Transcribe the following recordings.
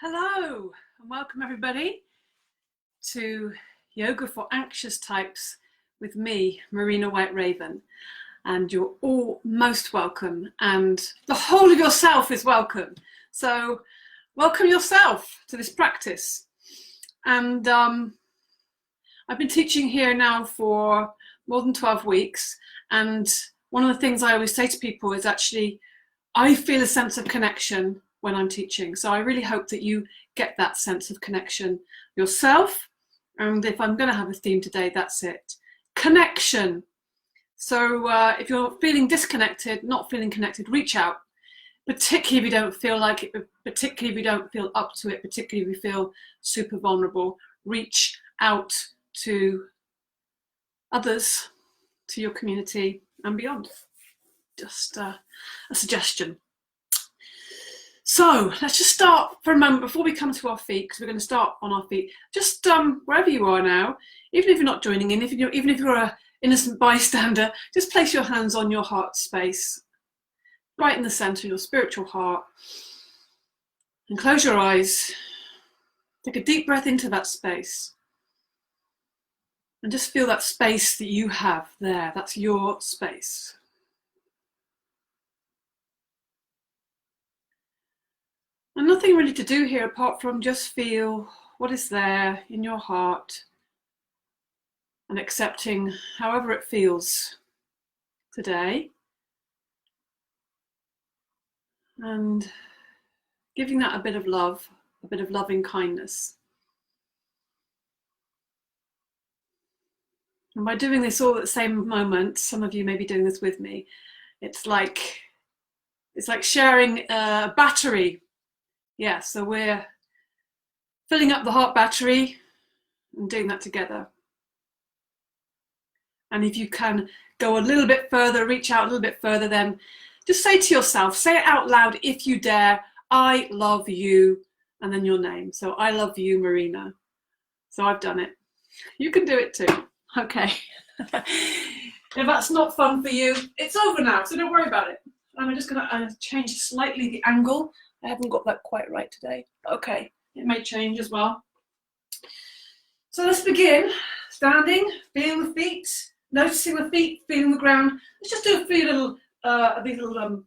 Hello and welcome everybody to Yoga for Anxious Types with me, Marina White Raven. And you're all most welcome, and the whole of yourself is welcome. So welcome yourself to this practice. And I've been teaching here now for more than 12 weeks. And one of the things I always say to people is actually, I feel a sense of connection when I'm teaching. So I really hope that you get that sense of connection yourself. And if I'm going to have a theme today, that's it. Connection. So if you're feeling disconnected, not feeling connected, reach out. Particularly if you don't feel like it, particularly if you don't feel up to it, particularly if you feel super vulnerable, reach out to others, to your community and beyond. Just a suggestion. So let's just start for a moment before we come to our feet, because we're going to start on our feet. Just wherever you are now, even if you're not joining in, even if you're an innocent bystander, just place your hands on your heart space, right in the center of your spiritual heart, and close your eyes. Take a deep breath into that space, and just feel that space that you have there. That's your space. And nothing really to do here apart from just feel what is there in your heart and accepting however it feels today, and giving that a bit of love, a bit of loving kindness. And by doing this all at the same moment, some of you may be doing this with me, it's like sharing a battery. Yeah, so we're filling up the heart battery and doing that together. And if you can go a little bit further, reach out a little bit further, then just say to yourself, say it out loud if you dare, I love you, and then your name. So I love you, Marina. So I've done it. You can do it too. Okay. If that's not fun for you, it's over now, so don't worry about it. I'm just going to change slightly the angle. I haven't got that quite right today. Okay, it may change as well. So let's begin. Standing, feeling the feet, noticing the feet, feeling the ground. Let's just do a few little, these little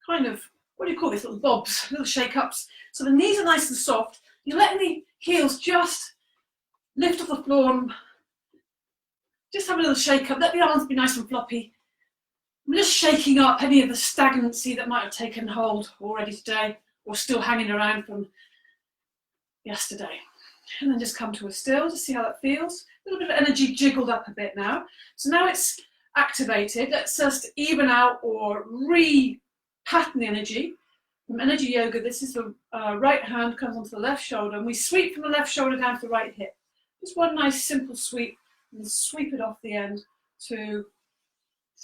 kind of, what do you call these, little bobs, little shake-ups. So the knees are nice and soft. You're letting the heels just lift off the floor and just have a little shake-up. Let the arms be nice and floppy. I'm just shaking up any of the stagnancy that might have taken hold already today or still hanging around from yesterday. And then just come to a still to see how that feels. A little bit of energy jiggled up a bit now. So now it's activated. Let's just even out or re-pattern the energy. From energy yoga, this is the right hand comes onto the left shoulder, and we sweep from the left shoulder down to the right hip. Just one nice simple sweep, and sweep it off the end. 2,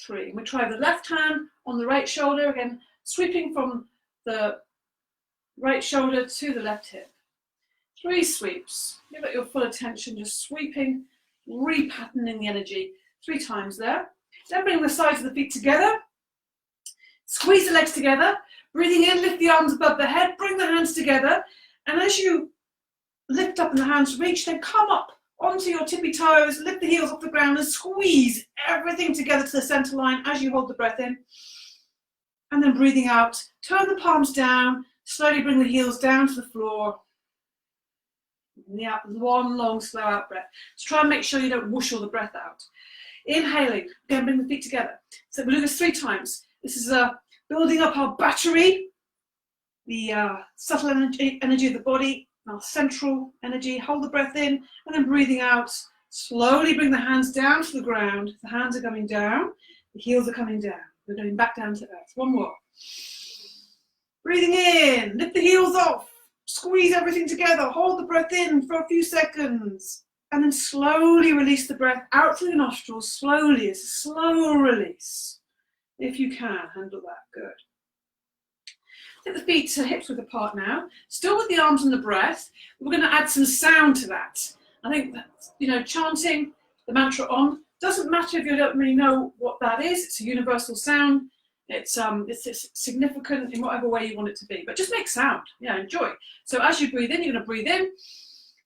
3. We try the left hand on the right shoulder, again sweeping from the right shoulder to the left hip. 3 sweeps. Give it your full attention, just sweeping, repatterning the energy 3 times there. Then bring the sides of the feet together. Squeeze the legs together. Breathing in, lift the arms above the head, bring the hands together. And as you lift up and the hands reach, then come up onto your tippy toes, lift the heels off the ground and squeeze everything together to the center line as you hold the breath in. And then breathing out, turn the palms down, slowly bring the heels down to the floor. Yeah, one long slow out breath. So try and make sure you don't whoosh all the breath out. Inhaling, again bring the feet together. So we'll do this 3 times. This is building up our battery, the subtle energy of the body, our central energy. Hold the breath in and then breathing out. Slowly bring the hands down to the ground. The hands are coming down. The heels are coming down. We're going back down to earth. One more. Breathing in. Lift the heels off. Squeeze everything together. Hold the breath in for a few seconds. And then slowly release the breath out through the nostrils. Slowly. It's a slow release. If you can, handle that. Good. Take the feet to hips width apart now, still with the arms and the breath. We're going to add some sound to that. I think that, chanting the mantra Om doesn't matter if you don't really know what that is. It's a universal sound. It's significant in whatever way you want it to be, but just make sound. Yeah, enjoy. So as you breathe in, you're going to breathe in,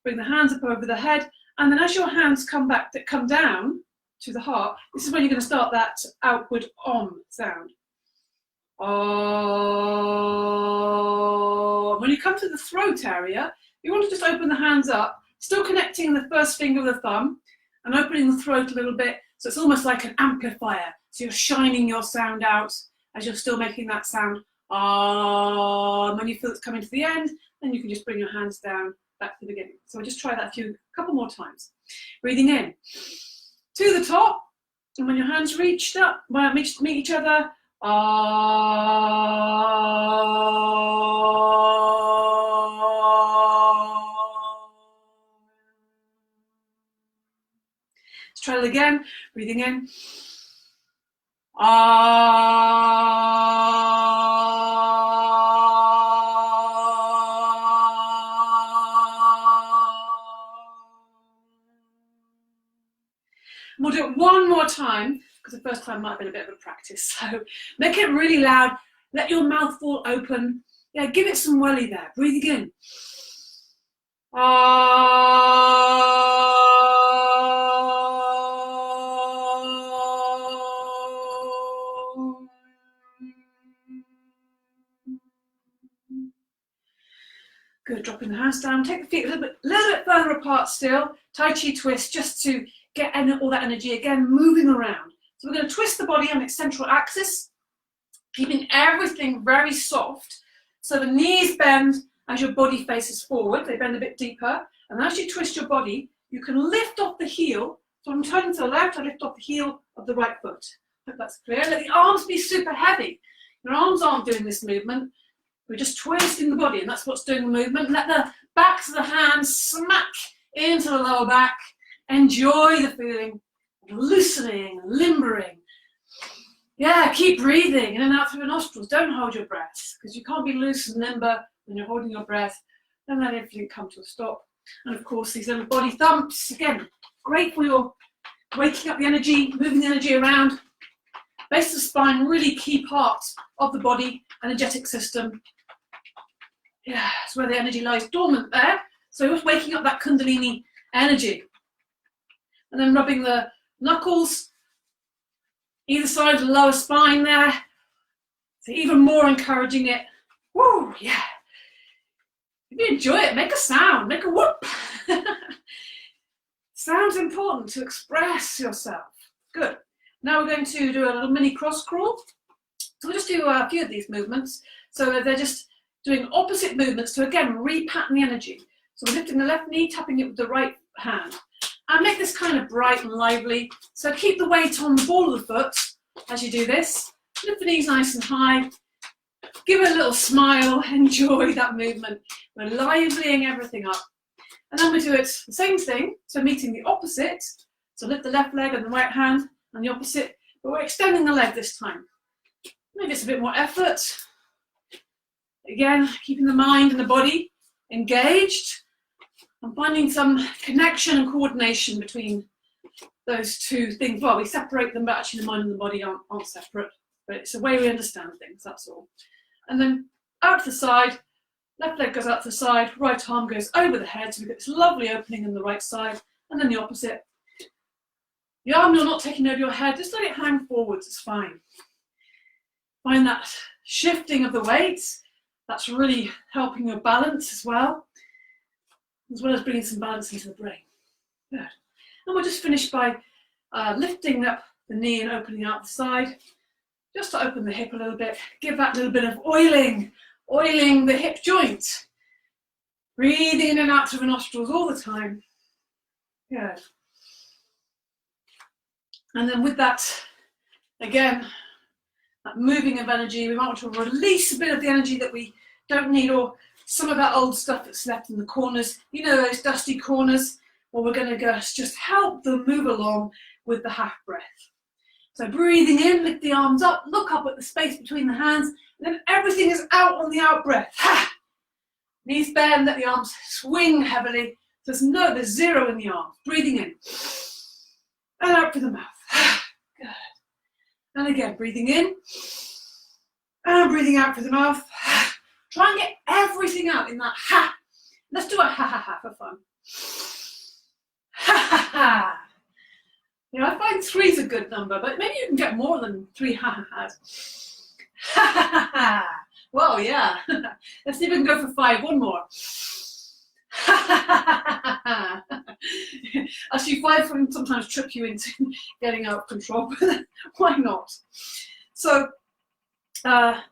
bring the hands up over the head, and then as your hands come back, that come down to the heart, this is when you're going to start that outward om sound. Om. When you come to the throat area, you want to just open the hands up, still connecting the first finger with the thumb, and opening the throat a little bit, so it's almost like an amplifier. So you're shining your sound out as you're still making that sound. And when you feel it's coming to the end, then you can just bring your hands down back to the beginning. So we'll just try that a couple more times. Breathing in to the top, and when your hands reach up, meet each other. Let's try it again. Breathing in. We'll do it one more time, because the first time might have been a bit of a practice. So make it really loud. Let your mouth fall open. Yeah, give it some welly there. Breathing in. Good, dropping the hands down. Take the feet a little bit further apart still. Tai Chi twist, just to get all that energy again moving around. So we're going to twist the body on its central axis, keeping everything very soft. So the knees bend as your body faces forward. They bend a bit deeper. And as you twist your body, you can lift off the heel. So I'm turning to the left, I lift off the heel of the right foot. Hope that's clear. Let the arms be super heavy. Your arms aren't doing this movement. We're just twisting the body, and that's what's doing the movement. Let the backs of the hands smack into the lower back. Enjoy the feeling of loosening, limbering. Yeah, keep breathing in and out through the nostrils. Don't hold your breath, because you can't be loose and limber when you're holding your breath. Don't let everything come to a stop. And of course, these little body thumps, again, great for your waking up the energy, moving the energy around. Base of the spine, really key part of the body, energetic system. Yeah, it's where the energy lies dormant there. So we're waking up that Kundalini energy. And then rubbing the knuckles either side of the lower spine there. So even more encouraging it. Woo, yeah. If you enjoy it, make a sound, make a whoop. Sound's important to express yourself. Good. Now we're going to do a little mini cross crawl. So we'll just do a few of these movements. So they're just doing opposite movements to, again, repattern the energy. So we're lifting the left knee, tapping it with the right hand. And make this kind of bright and lively. So keep the weight on the ball of the foot as you do this. Lift the knees nice and high. Give it a little smile. Enjoy that movement. We're liveling everything up. And then we do it the same thing. So meeting the opposite. So lift the left leg and the right hand and the opposite. But we're extending the leg this time. Maybe it's a bit more effort. Again, keeping the mind and the body engaged. And finding some connection and coordination between those two things. Well, we separate them, but actually the mind and the body aren't separate. But it's the way we understand things, that's all. And then out to the side, left leg goes out to the side, right arm goes over the head, so we get this lovely opening in the right side, and then the opposite. The arm you're not taking over your head, just let it hang forwards, it's fine. Find that shifting of the weights, that's really helping your balance as well as bringing some balance into the brain. Good. And we'll just finish by lifting up the knee and opening out the side, just to open the hip a little bit, give that little bit of oiling the hip joint. Breathing in and out through the nostrils all the time. Good. And then with that, again, that moving of energy, we might want to release a bit of the energy that we don't need, or some of that old stuff that's left in the corners. You know, those dusty corners? Well, we're going to just help them move along with the half breath. So breathing in, lift the arms up, look up at the space between the hands, and then everything is out on the out breath. Ha! Knees bend, let the arms swing heavily. There's zero in the arms. Breathing in. And out through the mouth. Good. And again, breathing in. And breathing out through the mouth. Try and get everything out in that ha. Let's do a ha ha ha for fun. Ha ha ha. You know, I find 3 is a good number, but maybe you can get more than 3 ha ha has. Ha ha ha ha. Well, yeah. Let's see if we can go for 5. One more. Ha ha ha ha ha. Actually, 5 can sometimes trip you into getting out of control, but why not? So, yeah,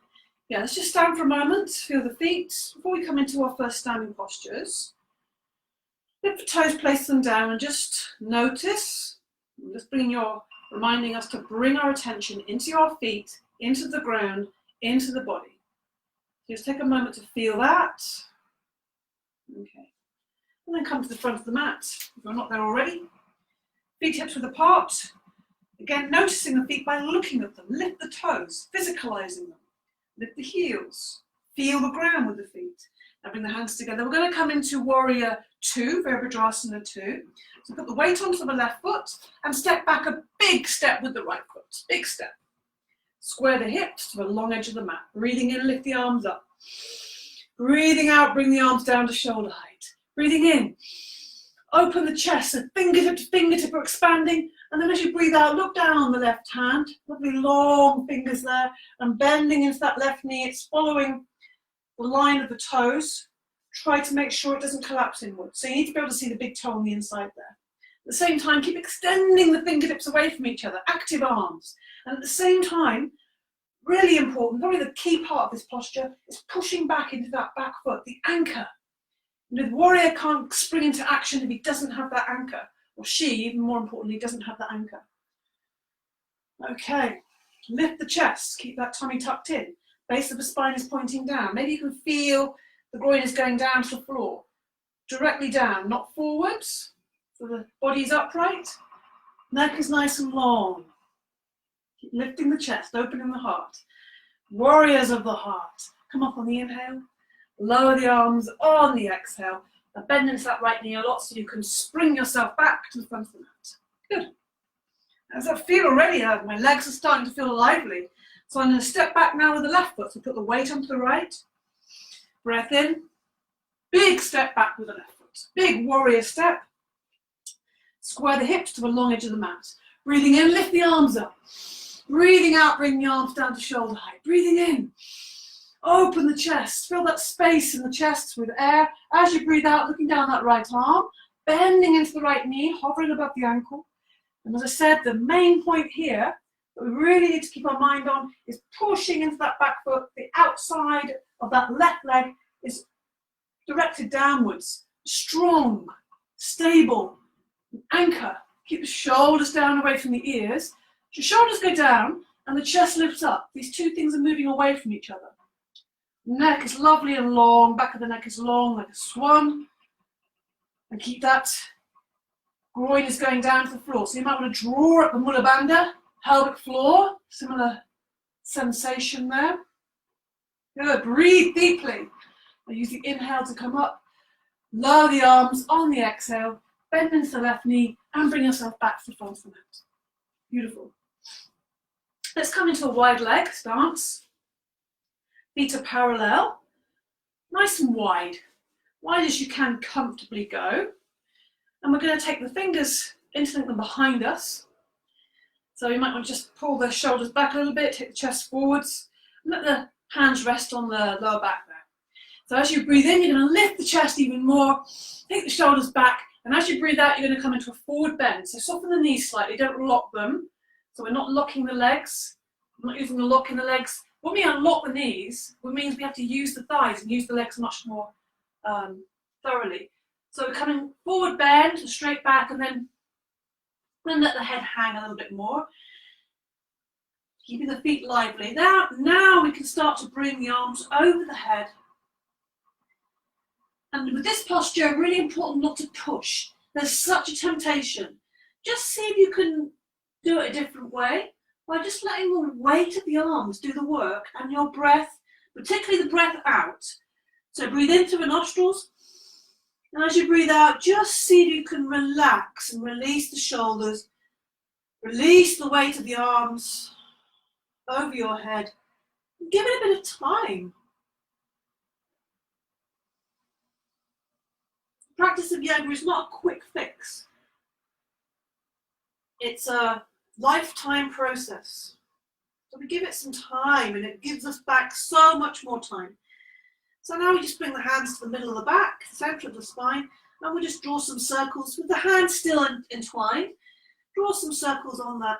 let's just stand for a moment, feel the feet. Before we come into our first standing postures, lift the toes, place them down, and just notice, just reminding us to bring our attention into your feet, into the ground, into the body. Just take a moment to feel that. Okay. And then come to the front of the mat, if you're not there already. Feet hips width apart. Again, noticing the feet by looking at them. Lift the toes, physicalizing them. Lift the heels. Feel the ground with the feet. Now bring the hands together. We're going to come into Warrior 2, Virabhadrasana 2. So put the weight onto the left foot and step back a big step with the right foot. Big step. Square the hips to the long edge of the mat. Breathing in, lift the arms up. Breathing out, bring the arms down to shoulder height. Breathing in, open the chest, so fingertip to fingertip are expanding. And then as you breathe out, look down on the left hand. Lovely long fingers there. And bending into that left knee. It's following the line of the toes. Try to make sure it doesn't collapse inward. So you need to be able to see the big toe on the inside there. At the same time, keep extending the fingertips away from each other. Active arms. And at the same time, really important, probably the key part of this posture is pushing back into that back foot, the anchor. And the warrior can't spring into action if he doesn't have that anchor. Or she, even more importantly, doesn't have that anchor. Okay, lift the chest, keep that tummy tucked in. Base of the spine is pointing down. Maybe you can feel the groin is going down to the floor. Directly down, not forwards. So the body's upright. Neck is nice and long. Keep lifting the chest, opening the heart. Warriors of the heart. Come up on the inhale. Lower the arms on the exhale. And bend into that right knee a lot so you can spring yourself back to the front of the mat. Good. As I feel already, my legs are starting to feel lively. So I'm going to step back now with the left foot. So put the weight onto the right. Breath in. Big step back with the left foot. Big warrior step. Square the hips to the long edge of the mat. Breathing in, lift the arms up. Breathing out, bring the arms down to shoulder height. Breathing in. Open the chest, fill that space in the chest with air. As you breathe out, looking down that right arm, bending into the right knee, hovering above the ankle. And as I said, the main point here that we really need to keep our mind on is pushing into that back foot. The outside of that left leg is directed downwards. Strong, stable, anchor. Keep the shoulders down away from the ears. Your shoulders go down and the chest lifts up. These two things are moving away from each other. Neck is lovely and long, back of the neck is long like a swan. And keep that groin is going down to the floor. So you might want to draw up the Mula Bandha, pelvic floor, similar sensation there. Good, breathe deeply. Now use the inhale to come up, lower the arms on the exhale, bend into the left knee and bring yourself back to the front of the mat. Beautiful. Let's come into a wide leg stance. Feet are parallel, nice and wide as you can comfortably go. And we're going to take the fingers, interlink them behind us. So you might want to just pull the shoulders back a little bit, take the chest forwards, and let the hands rest on the lower back there. So as you breathe in, you're going to lift the chest even more, take the shoulders back, and as you breathe out, you're going to come into a forward bend. So soften the knees slightly, don't lock them. So we're not locking the legs, I'm not using the lock in the legs. When we unlock the knees, it means we have to use the thighs and use the legs much more thoroughly. So we're coming forward bend, straight back, and then let the head hang a little bit more. Keeping the feet lively. Now we can start to bring the arms over the head. And with this posture, really important not to push. There's such a temptation. Just see if you can do it a different way. By just letting the weight of the arms do the work and your breath, particularly the breath out. So breathe in through the nostrils, and as you breathe out, just see if you can relax and release the shoulders, release the weight of the arms over your head, Give it a bit of time. The practice of yoga is not a quick fix. It's a lifetime process. So we give it some time and it gives us back so much more time. So now we just bring the hands to the middle of the back, center of the spine, and we just draw some circles with the hands still entwined. Draw some circles on that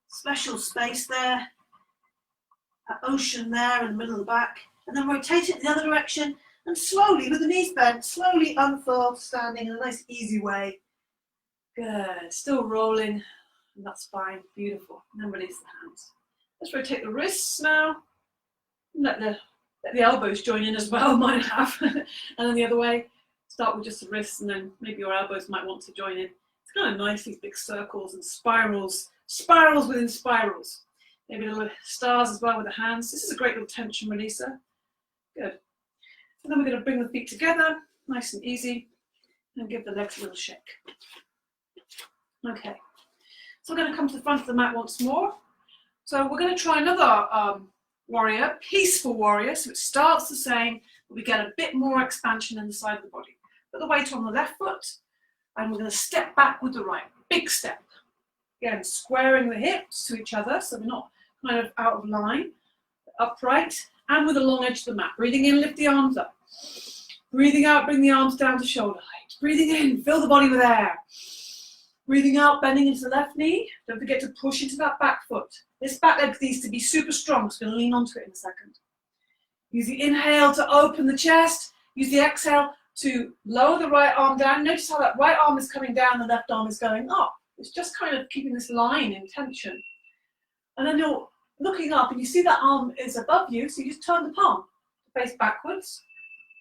special space there, that ocean there in the middle of the back, and then rotate it the other direction and slowly, with the knees bent, slowly unfurl, standing in a nice easy way. Good, still rolling, and that's fine, beautiful. And then release the hands. Let's rotate the wrists now. Let the elbows join in as well, mine have. And then the other way, start with just the wrists and then maybe your elbows might want to join in. It's kind of nice, these big circles and spirals within spirals. Maybe little stars as well with the hands. This is a great little tension releaser. Good. And then we're going to bring the feet together, nice and easy, and give the legs a little shake. Okay, so we're going to come to the front of the mat once more. So we're going to try another warrior, peaceful warrior. So it starts the same, but we get a bit more expansion in the side of the body. Put the weight on the left foot, and we're going to step back with the right. Big step. Again, squaring the hips to each other, so we're not kind of out of line. Upright, and with a long edge of the mat. Breathing in, lift the arms up. Breathing out, bring the arms down to shoulder height. Breathing in, fill the body with air. Breathing out, bending into the left knee. Don't forget to push into that back foot. This back leg needs to be super strong, so we're going to lean onto it in a second. Use the inhale to open the chest. Use the exhale to lower the right arm down. Notice how that right arm is coming down, the left arm is going up. It's just kind of keeping this line in tension. And then you're looking up and you see that arm is above you, so you just turn the palm to face backwards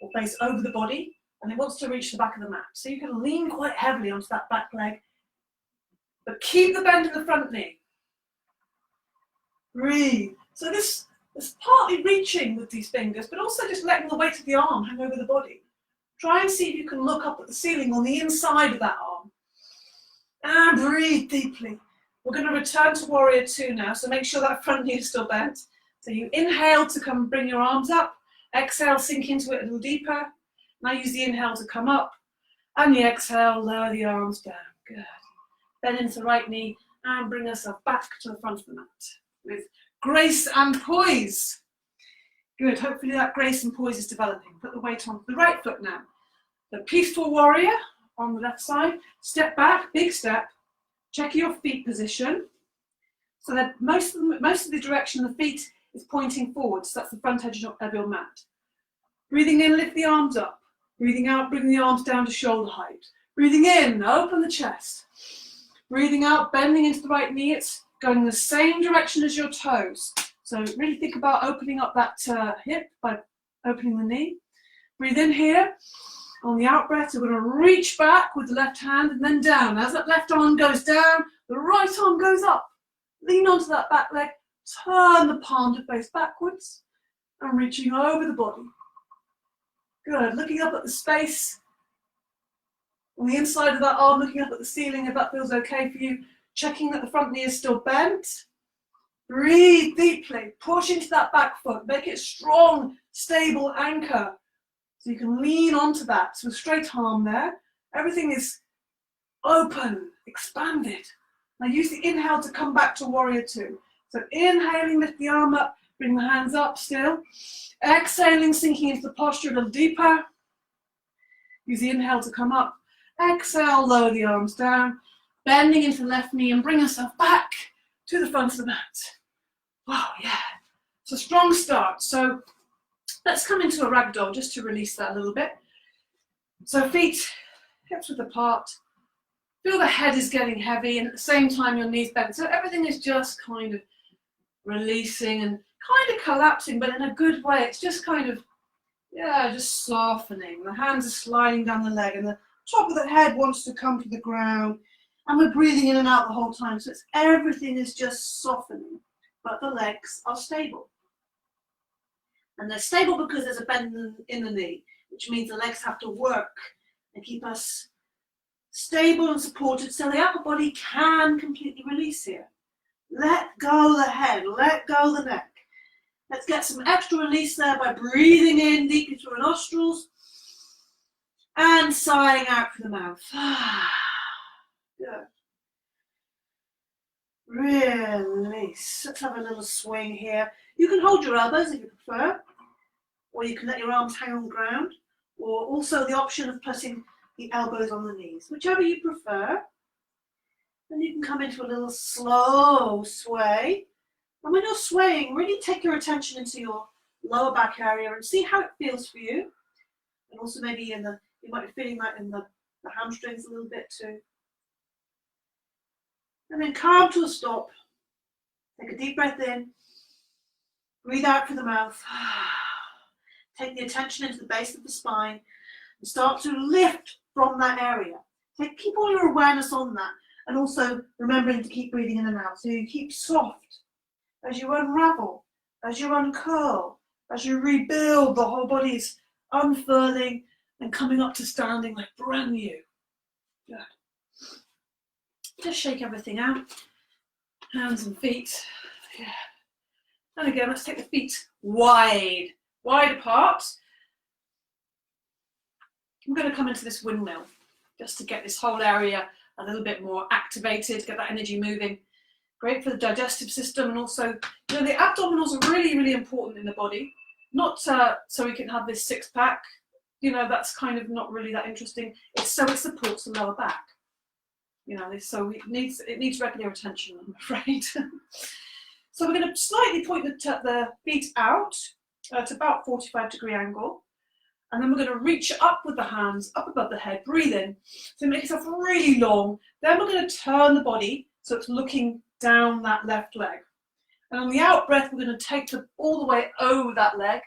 or face over the body, and it wants to reach the back of the mat. So you can lean quite heavily onto that back leg, but keep the bend in the front knee. Breathe. So this is partly reaching with these fingers, but also just letting the weight of the arm hang over the body. Try and see if you can look up at the ceiling on the inside of that arm. And breathe deeply. We're going to return to warrior two now, so make sure that front knee is still bent. So you inhale to come bring your arms up. Exhale, sink into it a little deeper. Now use the inhale to come up. And the exhale, lower the arms down. Good. Bend into the right knee and bring yourself back to the front of the mat with grace and poise. Good. Hopefully that grace and poise is developing. Put the weight on the right foot now. The peaceful warrior on the left side. Step back, big step. Check your feet position. So that most of the direction of the feet is pointing forward. So that's the front edge of your mat. Breathing in, lift the arms up. Breathing out, bring the arms down to shoulder height. Breathing in, open the chest. Breathing out, bending into the right knee. It's going the same direction as your toes. So really think about opening up that hip by opening the knee. Breathe in here. On the out breath, we're going to reach back with the left hand and then down. As that left arm goes down, the right arm goes up. Lean onto that back leg. Turn the palm to face backwards and reaching over the body. Good. Looking up at the space on the inside of that arm, looking up at the ceiling if that feels okay for you. Checking that the front knee is still bent. Breathe deeply. Push into that back foot. Make it a strong, stable anchor. So you can lean onto that. So a straight arm there. Everything is open, expanded. Now use the inhale to come back to warrior two. So inhaling, lift the arm up, bring the hands up still. Exhaling, sinking into the posture a little deeper. Use the inhale to come up. Exhale, lower the arms down. Bending into the left knee and bring yourself back to the front of the mat. Wow, yeah. It's a strong start. So let's come into a ragdoll just to release that a little bit. So feet, hips width apart. Feel the head is getting heavy and at the same time your knees bent. So everything is just kind of releasing and kind of collapsing, but in a good way. It's just kind of, yeah, just softening. The hands are sliding down the leg and the top of the head wants to come to the ground. And we're breathing in and out the whole time. So everything is just softening, but the legs are stable. And they're stable because there's a bend in the knee, which means the legs have to work and keep us stable and supported so the upper body can completely release here. Let go the head, let go the neck. Let's get some extra release there by breathing in deeply through the nostrils and sighing out through the mouth. Good. Release. Let's have a little swing here. You can hold your elbows if you prefer, or you can let your arms hang on the ground, or also the option of pressing the elbows on the knees, whichever you prefer. Then you can come into a little slow sway. And when you're swaying, really take your attention into your lower back area and see how it feels for you. And also maybe you might be feeling that in the hamstrings a little bit too. And then calm to a stop. Take a deep breath in. Breathe out through the mouth. Take the attention into the base of the spine and start to lift from that area. Keep all your awareness on that, and also remembering to keep breathing in and out. So you keep soft as you unravel, as you uncurl, as you rebuild, the whole body's unfurling and coming up to standing like brand new. Good. Just shake everything out. Hands and feet. Yeah. And again, let's take the feet wide apart. I'm going to come into this windmill just to get this whole area a little bit more activated, get that energy moving. Great for the digestive system, and also, the abdominals are really, really important in the body. Not so we can have this six pack, that's kind of not really that interesting. It's so it supports the lower back. So it needs regular attention, I'm afraid. So we're going to slightly point the feet out at about 45-degree angle. And then we're going to reach up with the hands, up above the head, breathe in. So make yourself really long. Then we're going to turn the body so it's looking down that left leg. And on the out breath, we're going to take all the way over that leg.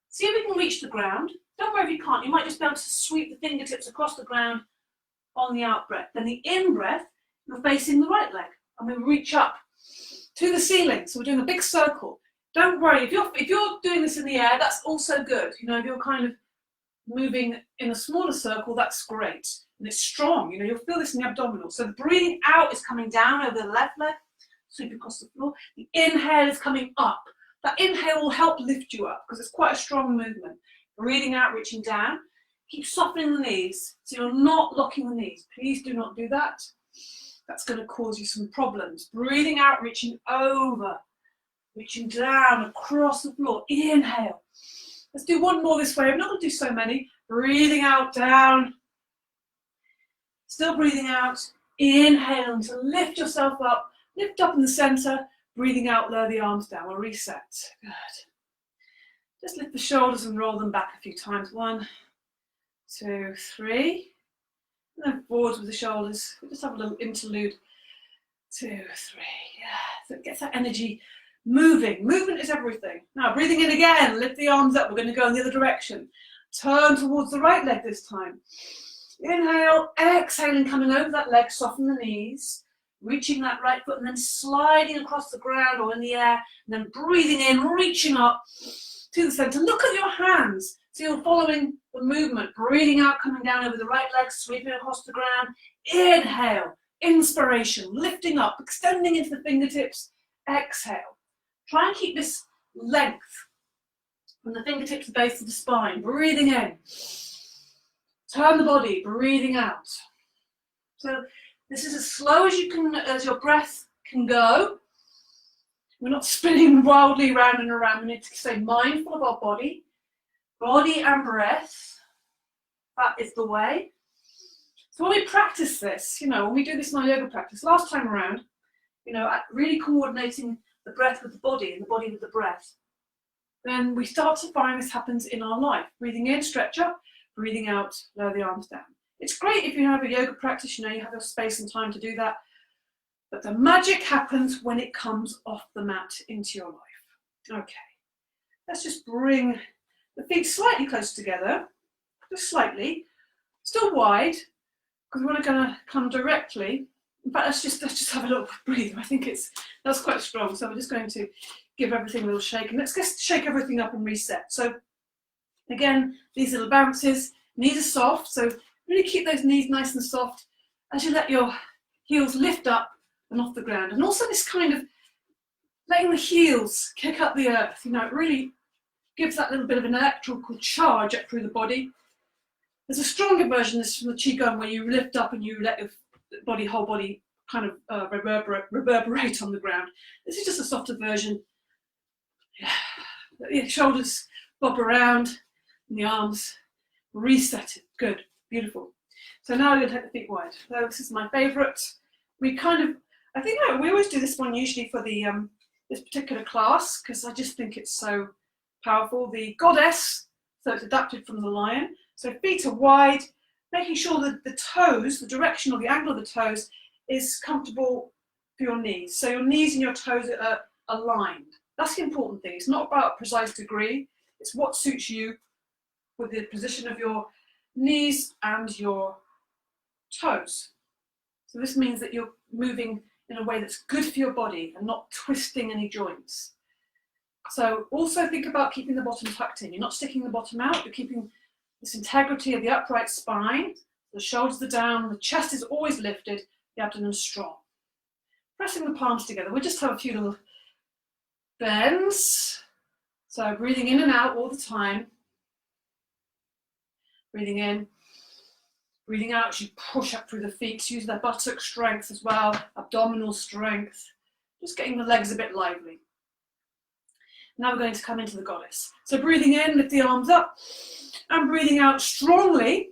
See if we can reach the ground. Don't worry if you can't. You might just be able to sweep the fingertips across the ground on the out breath. Then the in breath, you're facing the right leg. And we reach up to the ceiling. So we're doing a big circle. Don't worry, if you're doing this in the air, that's also good. If you're kind of moving in a smaller circle, that's great. And it's strong, you'll feel this in the abdominals. So the breathing out is coming down over the left leg, sweep across the floor. The inhale is coming up. That inhale will help lift you up because it's quite a strong movement. Breathing out, reaching down. Keep softening the knees, so you're not locking the knees. Please do not do that. That's going to cause you some problems. Breathing out, reaching over. Reaching down across the floor. Inhale. Let's do one more this way. I'm not going to do so many. Breathing out, down. Still breathing out. Inhale to lift yourself up. Lift up in the center. Breathing out, lower the arms down. We'll reset. Good. Just lift the shoulders and roll them back a few times. 1, 2, 3. And then forwards with the shoulders. We'll just have a little interlude. 2, 3. Yeah. So it gets that energy moving. Movement is everything. Now breathing in again, lift the arms up. We're going to go in the other direction. Turn towards the right leg this time. Inhale, exhaling, coming over that leg, soften the knees, reaching that right foot and then sliding across the ground or in the air, and then breathing in, reaching up to the center. Look at your hands. So you're following the movement, breathing out, coming down over the right leg, sweeping across the ground. Inhale, inspiration, lifting up, extending into the fingertips. Exhale. Try and keep this length from the fingertips to the base of the spine. Breathing in. Turn the body, breathing out. So this is as slow as as your breath can go. We're not spinning wildly around and around. We need to stay mindful of our body. Body and breath. That is the way. So when we practice this, when we do this in our yoga practice, last time around, really coordinating the breath with the body and the body with the breath, then we start to find this happens in our life. Breathing in, stretch up, breathing out, lower the arms down. It's great if you have a yoga practice, you have your space and time to do that, but the magic happens when it comes off the mat into your life. Okay, let's just bring the feet slightly close together, just slightly, still wide, because we're going to come directly. In fact, let's just have a little breathe. I think that's quite strong. So we're just going to give everything a little shake. And let's just shake everything up and reset. So again, these little bounces, knees are soft. So really keep those knees nice and soft as you let your heels lift up and off the ground. And also this kind of letting the heels kick up the earth. You know, it really gives that little bit of an electrical charge up through the body. There's a stronger version of this from the Qigong where you lift up and you let your body, whole body kind of reverberate on the ground. This is just a softer version. Your shoulders bob around and the arms reset it. Good, beautiful. So now I'm going to take the feet wide. So this is my favourite. We kind of, I think we always do this one usually for the this particular class because I just think it's so powerful. The goddess, so it's adapted from the lion. So feet are wide, making sure that the toes, the direction or the angle of the toes is comfortable for your knees. So your knees and your toes are aligned. That's the important thing. It's not about a precise degree. It's what suits you with the position of your knees and your toes. So this means that you're moving in a way that's good for your body and not twisting any joints. So also think about keeping the bottom tucked in. You're not sticking the bottom out, you're keeping this integrity of the upright spine. The shoulders are down, the chest is always lifted, the abdomen strong. Pressing the palms together. We'll just have a few little bends. So breathing in and out all the time. Breathing in, breathing out as you push up through the feet. Use the buttock strength as well, abdominal strength. Just getting the legs a bit lively. Now we're going to come into the goddess. So breathing in, lift the arms up, and breathing out strongly.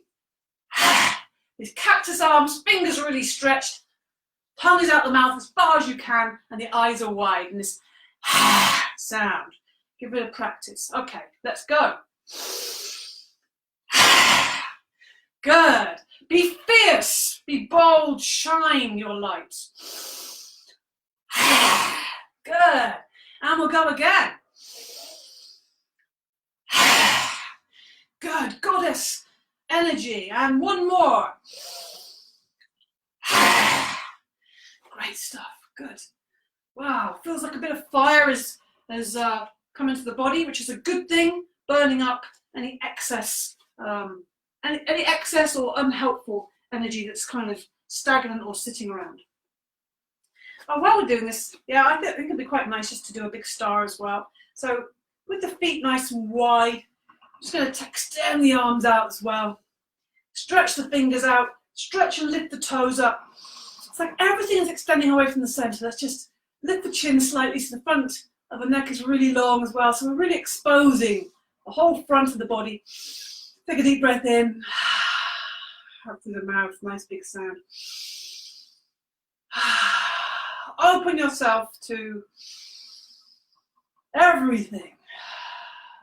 These cactus arms, fingers really stretched, tongue is out the mouth as far as you can, and the eyes are wide. And this sound. Give it a practice. Okay, let's go. Good. Be fierce. Be bold. Shine your light. Good. And we'll go again. Good. Goddess energy. And one more. Great stuff. Good. Wow. Feels like a bit of fire has come into the body, which is a good thing. Burning up any excess any excess or unhelpful energy that's kind of stagnant or sitting around. Oh, while we're doing this, yeah, I think it'd be quite nice just to do a big star as well. So with the feet nice and wide, I'm just going to extend the arms out as well. Stretch the fingers out, stretch and lift the toes up. It's like everything is extending away from the center. Let's just lift the chin slightly so the front of the neck is really long as well. So we're really exposing the whole front of the body. Take a deep breath in, out through the mouth, nice big sound. Open yourself to everything.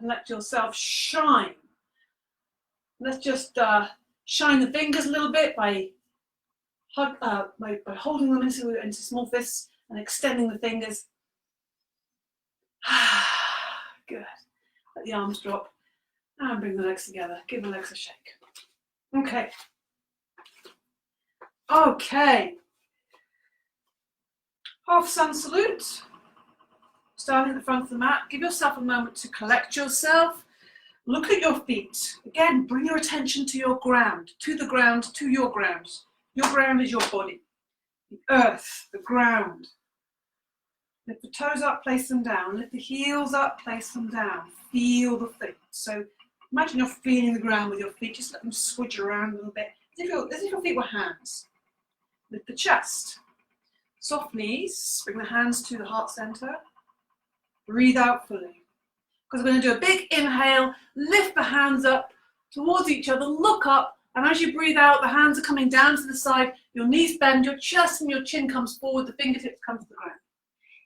Let yourself shine. Let's just shine the fingers a little bit by holding them into small fists and extending the fingers. Good. Let the arms drop. And bring the legs together. Give the legs a shake. Okay. Okay. Half sun salute. Starting at the front of the mat. Give yourself a moment to collect yourself. Look at your feet. Again, bring your attention to your ground. To the ground, to your ground. Your ground is your body. The earth, the ground. Lift the toes up, place them down. Lift the heels up, place them down. Feel the feet. So imagine you're feeling the ground with your feet. Just let them switch around a little bit. As if your feet were hands. Lift the chest. Soft knees. Bring the hands to the heart center. Breathe out fully. Because we're going to do a big inhale. Lift the hands up towards each other. Look up. And as you breathe out, the hands are coming down to the side. Your knees bend. Your chest and your chin comes forward. The fingertips come to the ground.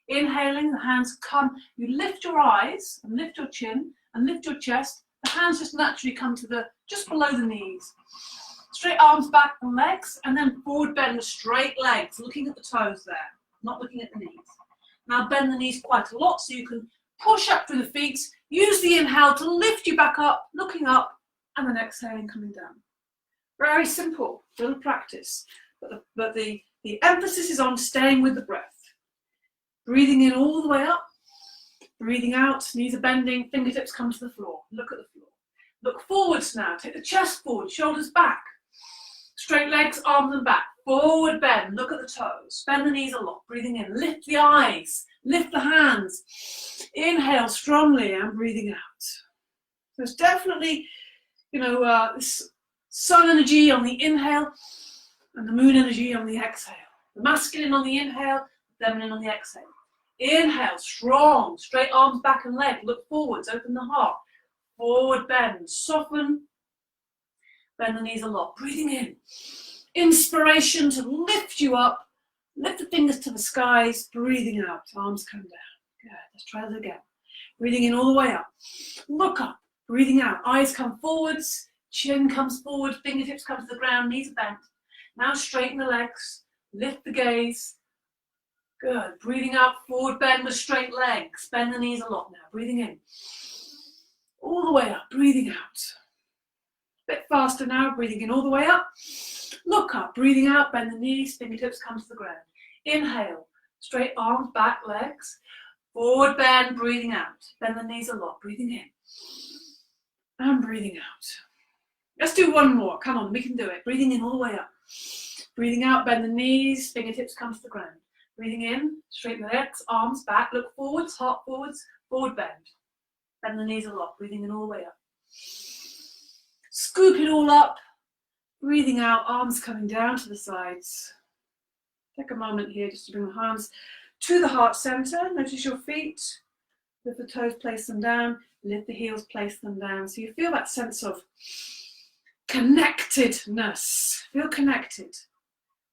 Inhaling, the hands come. You lift your eyes and lift your chin and lift your chest. The hands just naturally come to just below the knees. Straight arms back and legs, and then forward bend the straight legs, looking at the toes there, not looking at the knees. Now bend the knees quite a lot so you can push up through the feet. Use the inhale to lift you back up, looking up, and then exhaling, coming down. Very simple, little practice. But the emphasis is on staying with the breath. Breathing in all the way up. Breathing out, knees are bending, fingertips come to the floor. Look at the floor. Look forwards now. Take the chest forward, shoulders back. Straight legs, arms and back. Forward bend, look at the toes. Bend the knees a lot. Breathing in, lift the eyes. Lift the hands. Inhale strongly and breathing out. So it's definitely, this sun energy on the inhale and the moon energy on the exhale. The masculine on the inhale, the feminine on the exhale. Inhale, strong, straight arms back and leg. Look forwards, open the heart. Forward bend, soften. Bend the knees a lot. Breathing in. Inspiration to lift you up. Lift the fingers to the skies. Breathing out. Arms come down. Good. Let's try that again. Breathing in all the way up. Look up. Breathing out. Eyes come forwards. Chin comes forward. Fingertips come to the ground. Knees are bent. Now straighten the legs. Lift the gaze. Good. Breathing out. Forward bend with straight legs. Bend the knees a lot now. Breathing in. All the way up. Breathing out. Bit faster now, breathing in all the way up. Look up, breathing out, bend the knees, fingertips come to the ground. Inhale, straight arms, back, legs. Forward bend, breathing out. Bend the knees a lot, breathing in. And breathing out. Let's do one more, come on, we can do it. Breathing in all the way up. Breathing out, bend the knees, fingertips come to the ground. Breathing in, straighten the legs, arms, back, look forwards, heart forwards, forward bend. Bend the knees a lot, breathing in all the way up. Scoop it all up, breathing out, arms coming down to the sides. Take a moment here just to bring the hands to the heart center. Notice your feet, lift the toes, place them down, lift the heels, place them down. So you feel that sense of connectedness. Feel connected.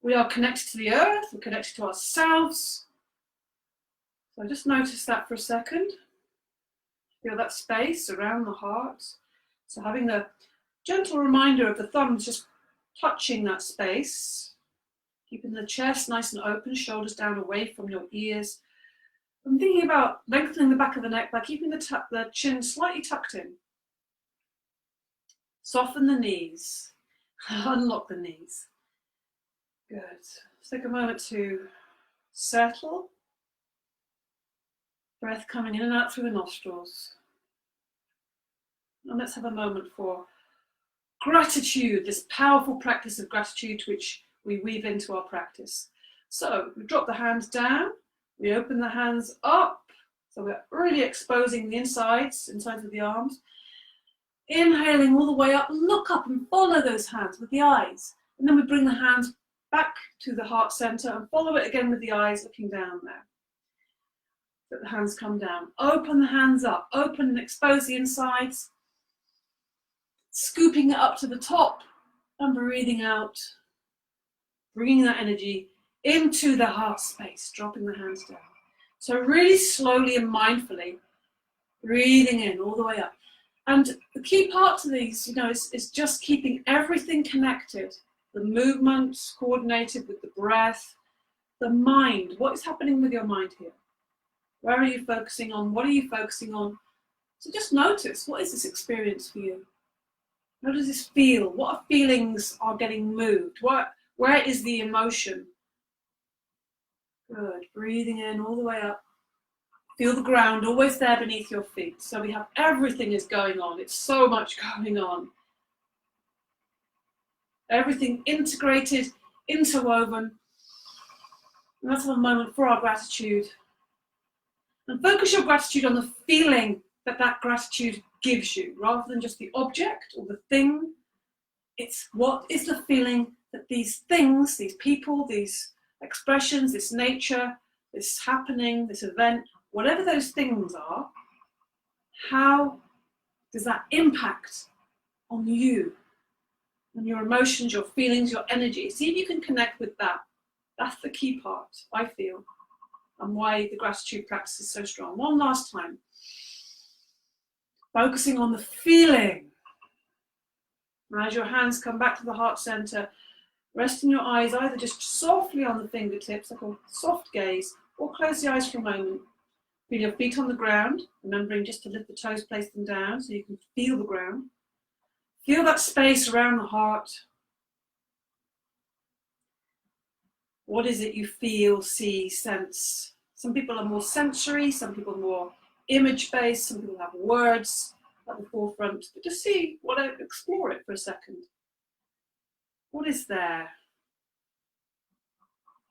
We are connected to the earth, we're connected to ourselves. So just notice that for a second. Feel that space around the heart. So having the gentle reminder of the thumbs just touching that space, keeping the chest nice and open, shoulders down away from your ears. I'm thinking about lengthening the back of the neck by keeping the chin slightly tucked in. Soften the knees, unlock the knees. Good. Let's take a moment to settle. Breath coming in and out through the nostrils. And let's have a moment for gratitude, this powerful practice of gratitude which we weave into our practice. So we drop the hands down, we open the hands up, so we're really exposing the insides of the arms. Inhaling all the way up, look up and follow those hands with the eyes. And then we bring the hands back to the heart center and follow it again with the eyes looking down there. Let the hands come down. Open the hands up, open and expose the insides. Scooping it up to the top and breathing out, bringing that energy into the heart space, dropping the hands down. So really slowly and mindfully, breathing in all the way up. And the key part to these, is just keeping everything connected. The movements coordinated with the breath, the mind. What is happening with your mind here? Where are you focusing on? What are you focusing on? So just notice, what is this experience for you? How does this feel? What feelings are getting moved? Where is the emotion? Good. Breathing in all the way up. Feel the ground always there beneath your feet. So we have everything is going on. It's so much going on. Everything integrated, interwoven. And let's have a moment for our gratitude. And focus your gratitude on the feeling that gratitude gives you, rather than just the object or the thing. It's what is the feeling that these things, these people, these expressions, this nature, this happening, this event, whatever those things are, how does that impact on you, on your emotions, your feelings, your energy? See if you can connect with that. That's the key part, I feel, and why the gratitude practice is so strong. One last time. Focusing on the feeling. As your hands come back to the heart center, resting your eyes either just softly on the fingertips, like a soft gaze, or close the eyes for a moment. Feel your feet on the ground, remembering just to lift the toes, place them down so you can feel the ground. Feel that space around the heart. What is it you feel, see, sense? Some people are more sensory, some people are more image-based, some people have words at the forefront, but just explore it for a second. What is there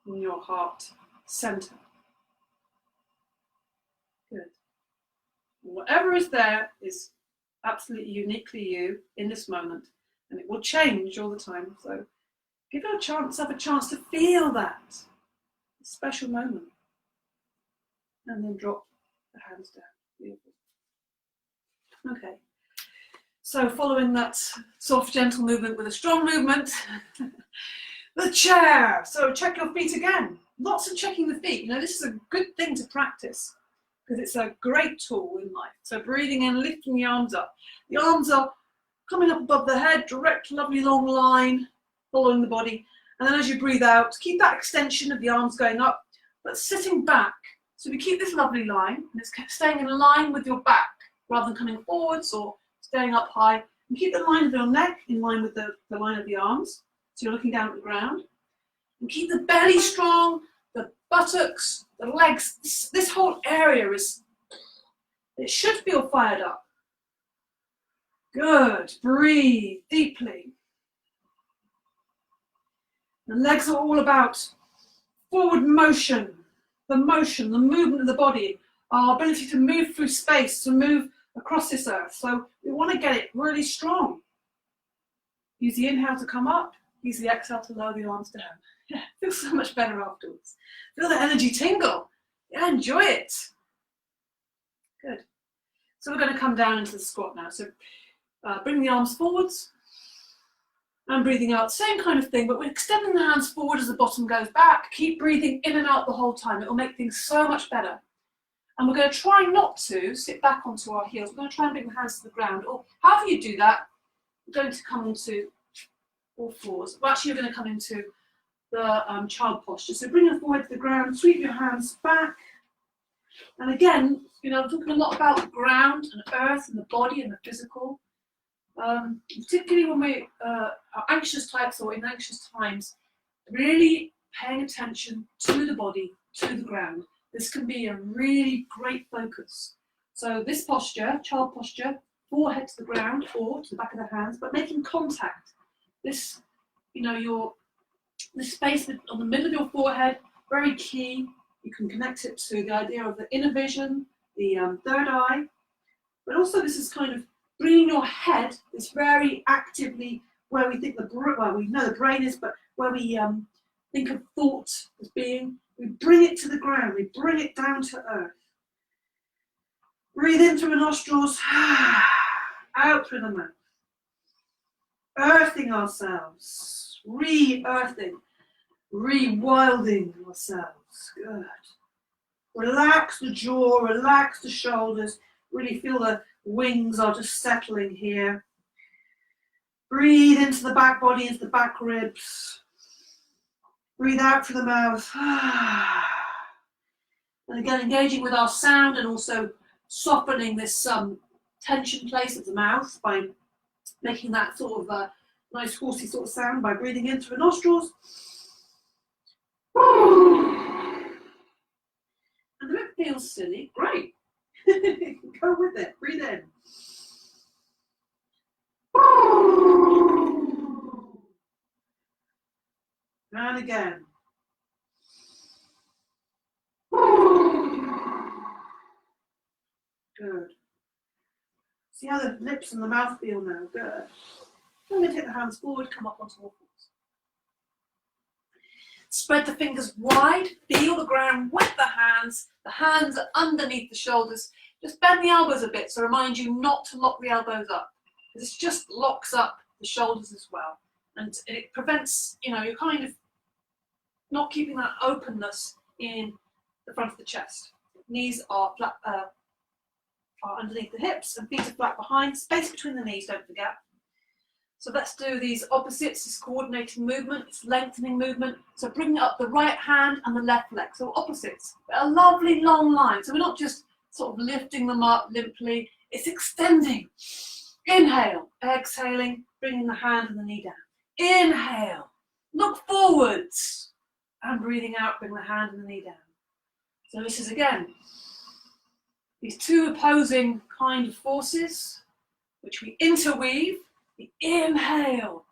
in your heart center? Good. Whatever is there is absolutely uniquely you in this moment, and it will change all the time. So give yourself a chance to feel that special moment, and then drop the hands down. Beautiful. Okay. So following that soft, gentle movement with a strong movement, the chair. So check your feet again. Lots of checking the feet. You know, this is a good thing to practice because it's a great tool in life. So breathing in, lifting the arms up. The arms are coming up above the head, direct, lovely long line, following the body. And then as you breathe out, keep that extension of the arms going up, but sitting back. So we keep this lovely line, and it's staying in line with your back, rather than coming forwards or staying up high. And keep the line of your neck in line with the line of the arms. So you're looking down at the ground. And keep the belly strong, the buttocks, the legs. This whole area it should feel fired up. Good. Breathe deeply. The legs are all about forward motion, the movement of the body, our ability to move through space, to move across this earth. So we want to get it really strong. Use the inhale to come up, use the exhale to lower the arms down. Yeah, feels so much better afterwards. Feel the energy tingle. Yeah, enjoy it. Good. So we're going to come down into the squat now. So bring the arms forwards and breathing out. Same kind of thing, but we're extending the hands forward as the bottom goes back. Keep breathing in and out the whole time. It will make things so much better. And we're going to try not to sit back onto our heels. We're going to try and bring the hands to the ground. Or however you do that, we're going to come into all fours. Well, actually, you're going to come into the child posture. So bring your forehead to the ground, sweep your hands back. And again, you know, we're talking a lot about the ground and earth and the body and the physical. Particularly when we are anxious types or in anxious times, really paying attention to the body, to the ground. This can be a really great focus. So this posture, child posture, forehead to the ground or to the back of the hands, but making contact. This, you know, the space on the middle of your forehead, very key. You can connect it to the idea of the inner vision, the third eye, but also this is kind of bringing your head is very actively where we think we know the brain is, but where we think of thought as being, we bring it to the ground, we bring it down to earth. Breathe in through the nostrils, out through the mouth. Earthing ourselves, re-earthing, rewilding ourselves. Good. Relax the jaw, relax the shoulders, really feel the wings are just settling here. Breathe into the back body, into the back ribs. Breathe out through the mouth. And again, engaging with our sound and also softening this tension place of the mouth by making that sort of a nice horsey sort of sound by breathing in through the nostrils. And if it feels silly, great. Go with it. Breathe in. And again. Good. See how the lips and the mouth feel now. Good. I'm going to take the hands forward, come up onto all fours. Spread the fingers wide, feel the ground with the hands are underneath the shoulders. Just bend the elbows a bit, so remind you not to lock the elbows up. This just locks up the shoulders as well. And it prevents, you know, you're kind of not keeping that openness in the front of the chest. Knees are flat, are underneath the hips and feet are flat behind. Space between the knees, don't forget. So let's do these opposites, this coordinating movement, this lengthening movement. So bringing up the right hand and the left leg. So opposites, a lovely long line. So we're not just sort of lifting them up limply, it's extending. Inhale, exhaling, bringing the hand and the knee down. Inhale, look forwards, and breathing out, bring the hand and the knee down. So this is again, these two opposing kind of forces, which we interweave. The inhale,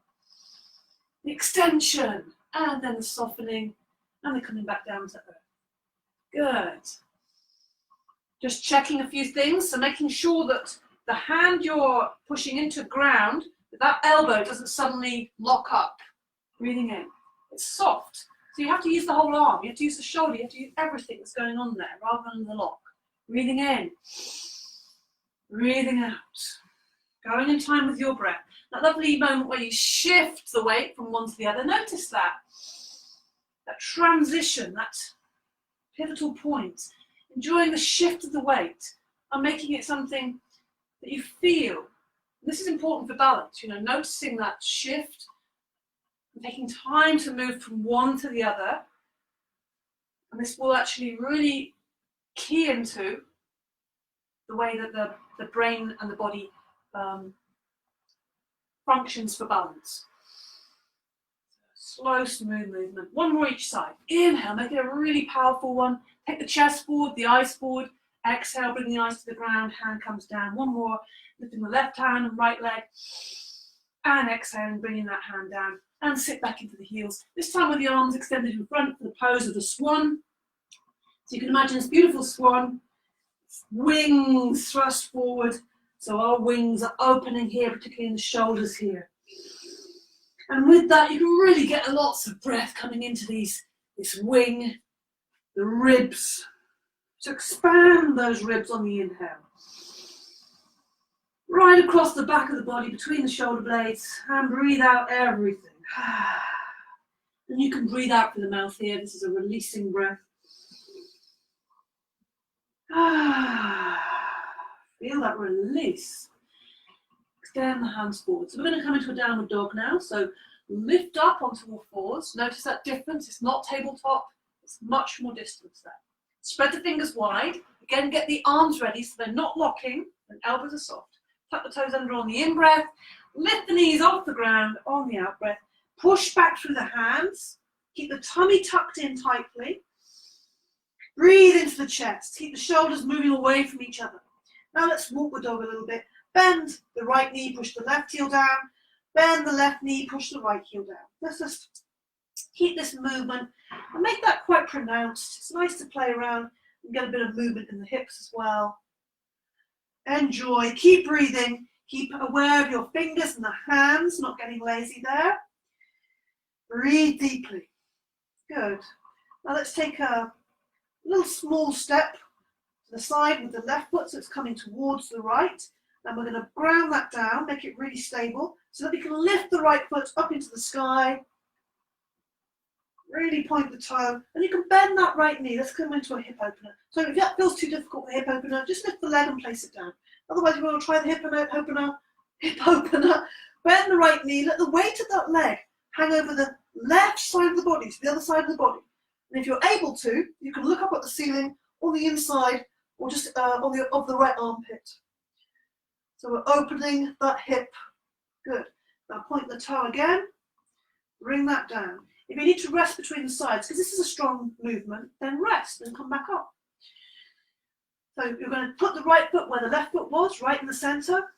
the extension, and then the softening, and the coming back down to earth. Good. Just checking a few things, so making sure that the hand you're pushing into the ground, that elbow doesn't suddenly lock up. Breathing in. It's soft. So you have to use the whole arm. You have to use the shoulder. You have to use everything that's going on there rather than the lock. Breathing in. Breathing out. Going in time with your breath. That lovely moment where you shift the weight from one to the other. Notice that. That transition, that pivotal point. Enjoying the shift of the weight and making it something that you feel. This is important for balance, noticing that shift, and taking time to move from one to the other. And this will actually really key into the way that the brain and the body functions for balance. Slow, smooth movement. One more each side. Inhale, make it a really powerful one. Take the chest forward, the eyes forward. Exhale, bring the eyes to the ground, hand comes down. One more, lifting the left hand and right leg. And exhaling, bringing that hand down. And sit back into the heels. This time with the arms extended in front for the pose of the swan. So you can imagine this beautiful swan. Wings thrust forward. So our wings are opening here, particularly in the shoulders here. And with that, you can really get lots of breath coming into this wing, the ribs. So expand those ribs on the inhale. Right across the back of the body, between the shoulder blades, and breathe out everything. And you can breathe out through the mouth here. This is a releasing breath. Feel that release. Extend the hands forward. So we're going to come into a downward dog now. So lift up onto all fours. Notice that difference. It's not tabletop. It's much more distance there. Spread the fingers wide. Again, get the arms ready so they're not locking and elbows are soft. Tuck the toes under on the in-breath. Lift the knees off the ground on the out-breath. Push back through the hands. Keep the tummy tucked in tightly. Breathe into the chest. Keep the shoulders moving away from each other. Now let's walk the dog a little bit. Bend the right knee, push the left heel down. Bend the left knee, push the right heel down. Let's just keep this movement and make that quite pronounced. It's nice to play around and get a bit of movement in the hips as well. Enjoy. Keep breathing. Keep aware of your fingers and the hands, not getting lazy there. Breathe deeply. Good. Now let's take a little small step to the side with the left foot, so it's coming towards the right. And we're going to ground that down, make it really stable, so that we can lift the right foot up into the sky. Really point the toe, and you can bend that right knee. Let's come into a hip opener. So if that feels too difficult, the hip opener, just lift the leg and place it down. Otherwise, you want to try the hip opener. Bend the right knee, let the weight of that leg hang over the left side of the body, to the other side of the body. And if you're able to, you can look up at the ceiling, or the inside, or just of the right armpit. So we're opening that hip. Good. Now point the toe again. Bring that down. If you need to rest between the sides, because this is a strong movement, then rest and come back up. So you're going to put the right foot where the left foot was, right in the center.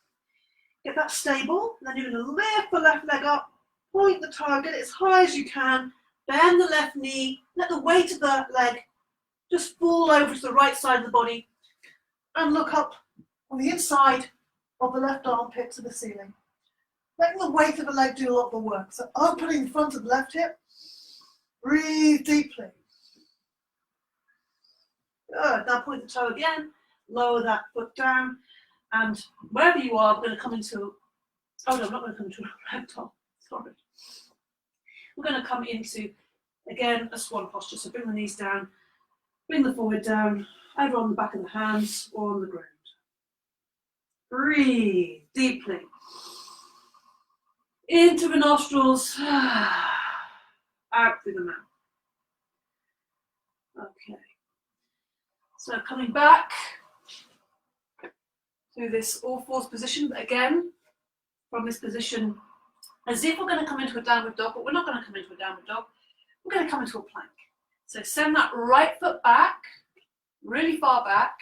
Get that stable. And then you're going to lift the left leg up, point the toe, get it as high as you can. Bend the left knee. Let the weight of the leg just fall over to the right side of the body. And look up on the inside of the left armpit to the ceiling. Letting the weight of the leg do a lot of the work. So opening the front of the left hip. Breathe deeply. Good. Now point the toe again. Lower that foot down. And wherever you are, we're going to come into... Oh no, I'm not going to come into a ragdoll. Sorry. We're going to come into, again, a swan posture. So bring the knees down. Bring the forehead down. Either on the back of the hands or on the ground. Breathe deeply. Into the nostrils, out through the mouth. Okay. So coming back to this all fours position, but again, from this position, as if we're going to come into a downward dog, but we're not going to come into a downward dog. We're going to come into a plank. So send that right foot back, really far back.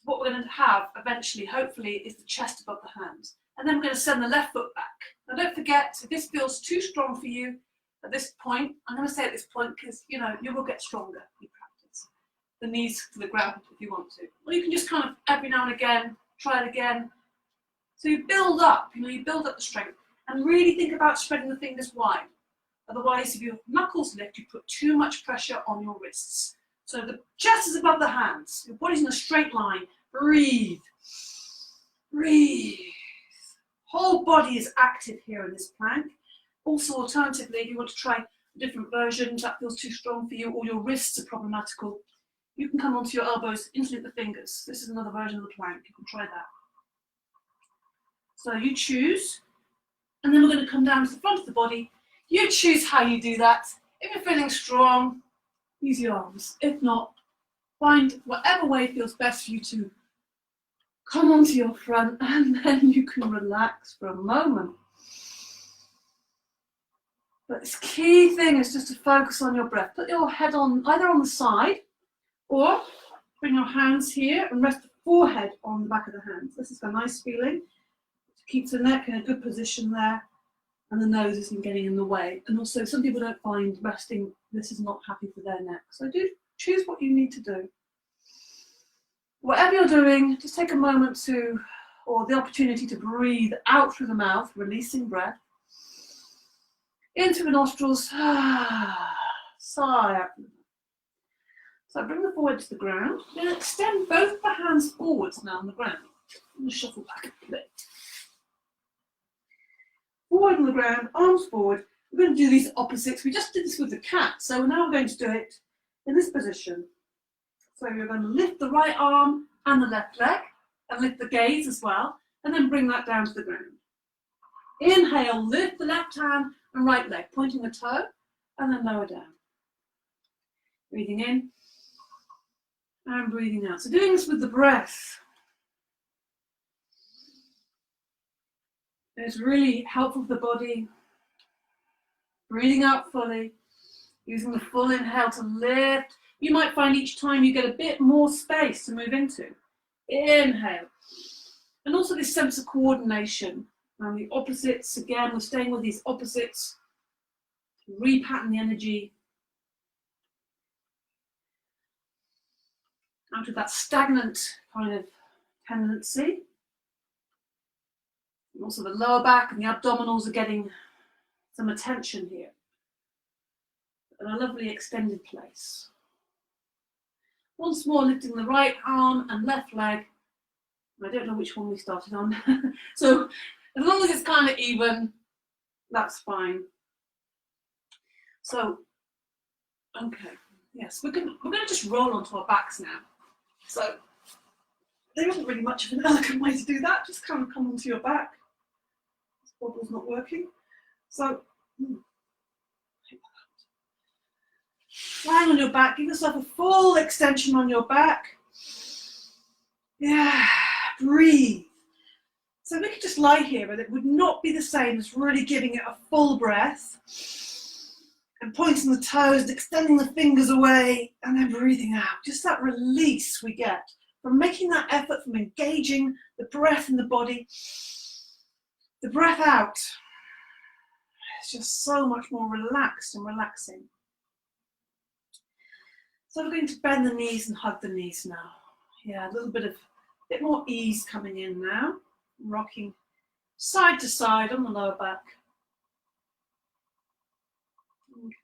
What we're going to have eventually, hopefully, is the chest above the hands. And then we're going to send the left foot back. Now don't forget, if this feels too strong for you at this point, I'm going to say at this point because, you will get stronger if you practice. the knees to the ground if you want to. Or you can just kind of every now and again, try it again. So you build up, you build up the strength and really think about spreading the fingers wide. Otherwise, if your knuckles lift, you put too much pressure on your wrists. So the chest is above the hands. Your body's in a straight line. Breathe. Breathe. Whole body is active here in this plank. Also, alternatively, if you want to try a different version, that feels too strong for you, or your wrists are problematical, you can come onto your elbows, interlink the fingers. This is another version of the plank. You can try that. So you choose, and then we're going to come down to the front of the body. You choose how you do that. If you're feeling strong, use your arms. If not, find whatever way feels best for you to come onto your front, and then you can relax for a moment. But this key thing is just to focus on your breath. Put your head on either on the side, or bring your hands here and rest the forehead on the back of the hands. This is a nice feeling. It keeps the neck in a good position there, and the nose isn't getting in the way. And also, some people don't find resting, this is not happy for their neck. So do choose what you need to do. Whatever you're doing, just take a moment to, or the opportunity to breathe out through the mouth, releasing breath. Into the nostrils, sigh out. So bring the forehead to the ground. Then extend both the hands forwards now on the ground. I'm going to shuffle back a bit. Forward on the ground, arms forward. We're going to do these opposites. We just did this with the cat, so now we're going to do it in this position. So you're going to lift the right arm and the left leg, and lift the gaze as well, and then bring that down to the ground. Inhale, lift the left hand and right leg, pointing the toe, and then lower down. Breathing in and breathing out. So doing this with the breath is really helpful for the body. Breathing out fully, using the full inhale to lift. You might find each time you get a bit more space to move into. Inhale. And also this sense of coordination. And the opposites, again, we're staying with these opposites. Repattern the energy. Out of that stagnant kind of tendency. And also the lower back and the abdominals are getting some attention here. In a lovely extended place. Once more, lifting the right arm and left leg. I don't know which one we started on. So as long as it's kind of even, that's fine. So, okay, yes, we're going to just roll onto our backs now. So there isn't really much of an elegant way to do that. Just kind of come onto your back. This bottle's not working. So, lying on your back, give yourself a full extension on your back. Yeah, breathe. So we could just lie here, but it would not be the same as really giving it a full breath and pointing the toes and extending the fingers away and then breathing out. Just that release we get from making that effort, from engaging the breath in the body. The breath out. It's just so much more relaxed and relaxing. So we're going to bend the knees and hug the knees now. Yeah, a bit more ease coming in now. Rocking side to side on the lower back. Okay.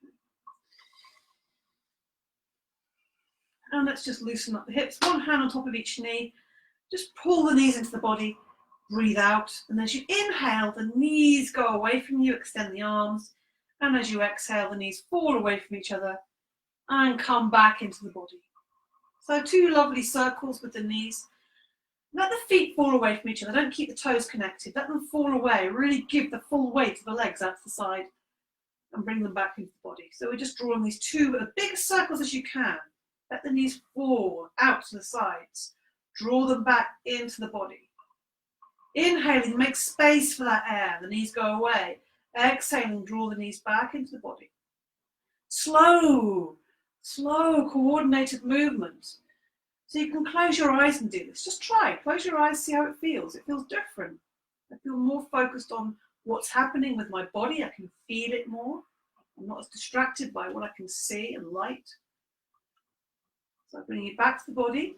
And let's just loosen up the hips. One hand on top of each knee. Just pull the knees into the body. Breathe out. And as you inhale, the knees go away from you. Extend the arms. And as you exhale, the knees fall away from each other and come back into the body. So 2 lovely circles with the knees. Let the feet fall away from each other. Don't keep the toes connected. Let them fall away. Really give the full weight of the legs out to the side and bring them back into the body. So we're just drawing these 2 as big circles as you can. Let the knees fall out to the sides. Draw them back into the body. Inhaling, make space for that air. The knees go away. Exhaling, draw the knees back into the body. Slow, coordinated movement. So you can close your eyes and do this. Just try it. Close your eyes, see how it feels. It feels different. I feel more focused on what's happening with my body. I can feel it more. I'm not as distracted by what I can see and light. So bringing it back to the body.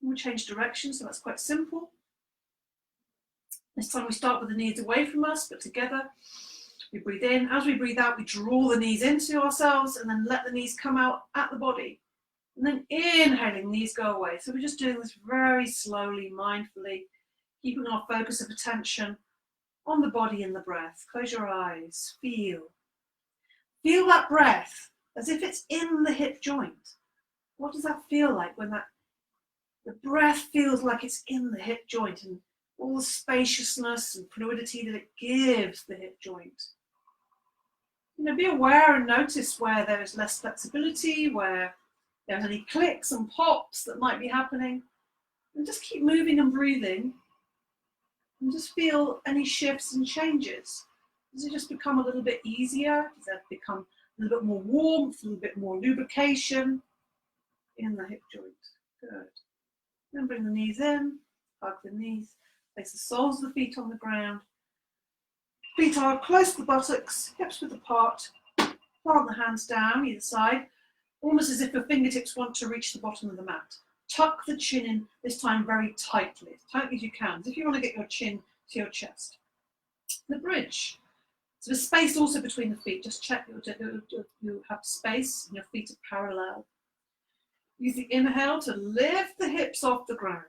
We'll change direction, so that's quite simple. This time we start with the knees away from us, but together. We breathe in. As we breathe out, we draw the knees into ourselves and then let the knees come out at the body. And then inhaling, knees go away. So we're just doing this very slowly, mindfully, keeping our focus of attention on the body and the breath. Close your eyes. Feel. Feel that breath as if it's in the hip joint. What does that feel like when the breath feels like it's in the hip joint and all the spaciousness and fluidity that it gives the hip joint? Be aware and notice where there is less flexibility, where there's any clicks and pops that might be happening. And just keep moving and breathing. And just feel any shifts and changes. Does it just become a little bit easier? Does it become a little bit more warmth, a little bit more lubrication in the hip joint? Good. Then bring the knees in, hug the knees, place the soles of the feet on the ground. Feet are close to the buttocks, hips width apart. Plant the hands down either side, almost as if your fingertips want to reach the bottom of the mat. Tuck the chin in, this time very tightly, as tightly as you can, as if you want to get your chin to your chest. The bridge. So there's space also between the feet. Just check you have space and your feet are parallel. Use the inhale to lift the hips off the ground.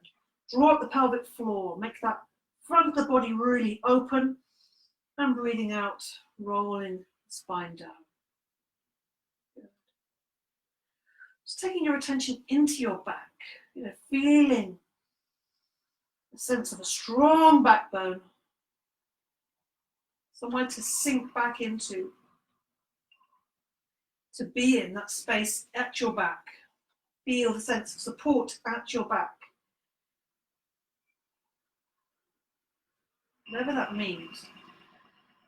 Draw up the pelvic floor. Make that front of the body really open. And breathing out, rolling the spine down. Good. Just taking your attention into your back, feeling a sense of a strong backbone, somewhere to sink back into, to be in that space at your back. Feel the sense of support at your back. Whatever that means.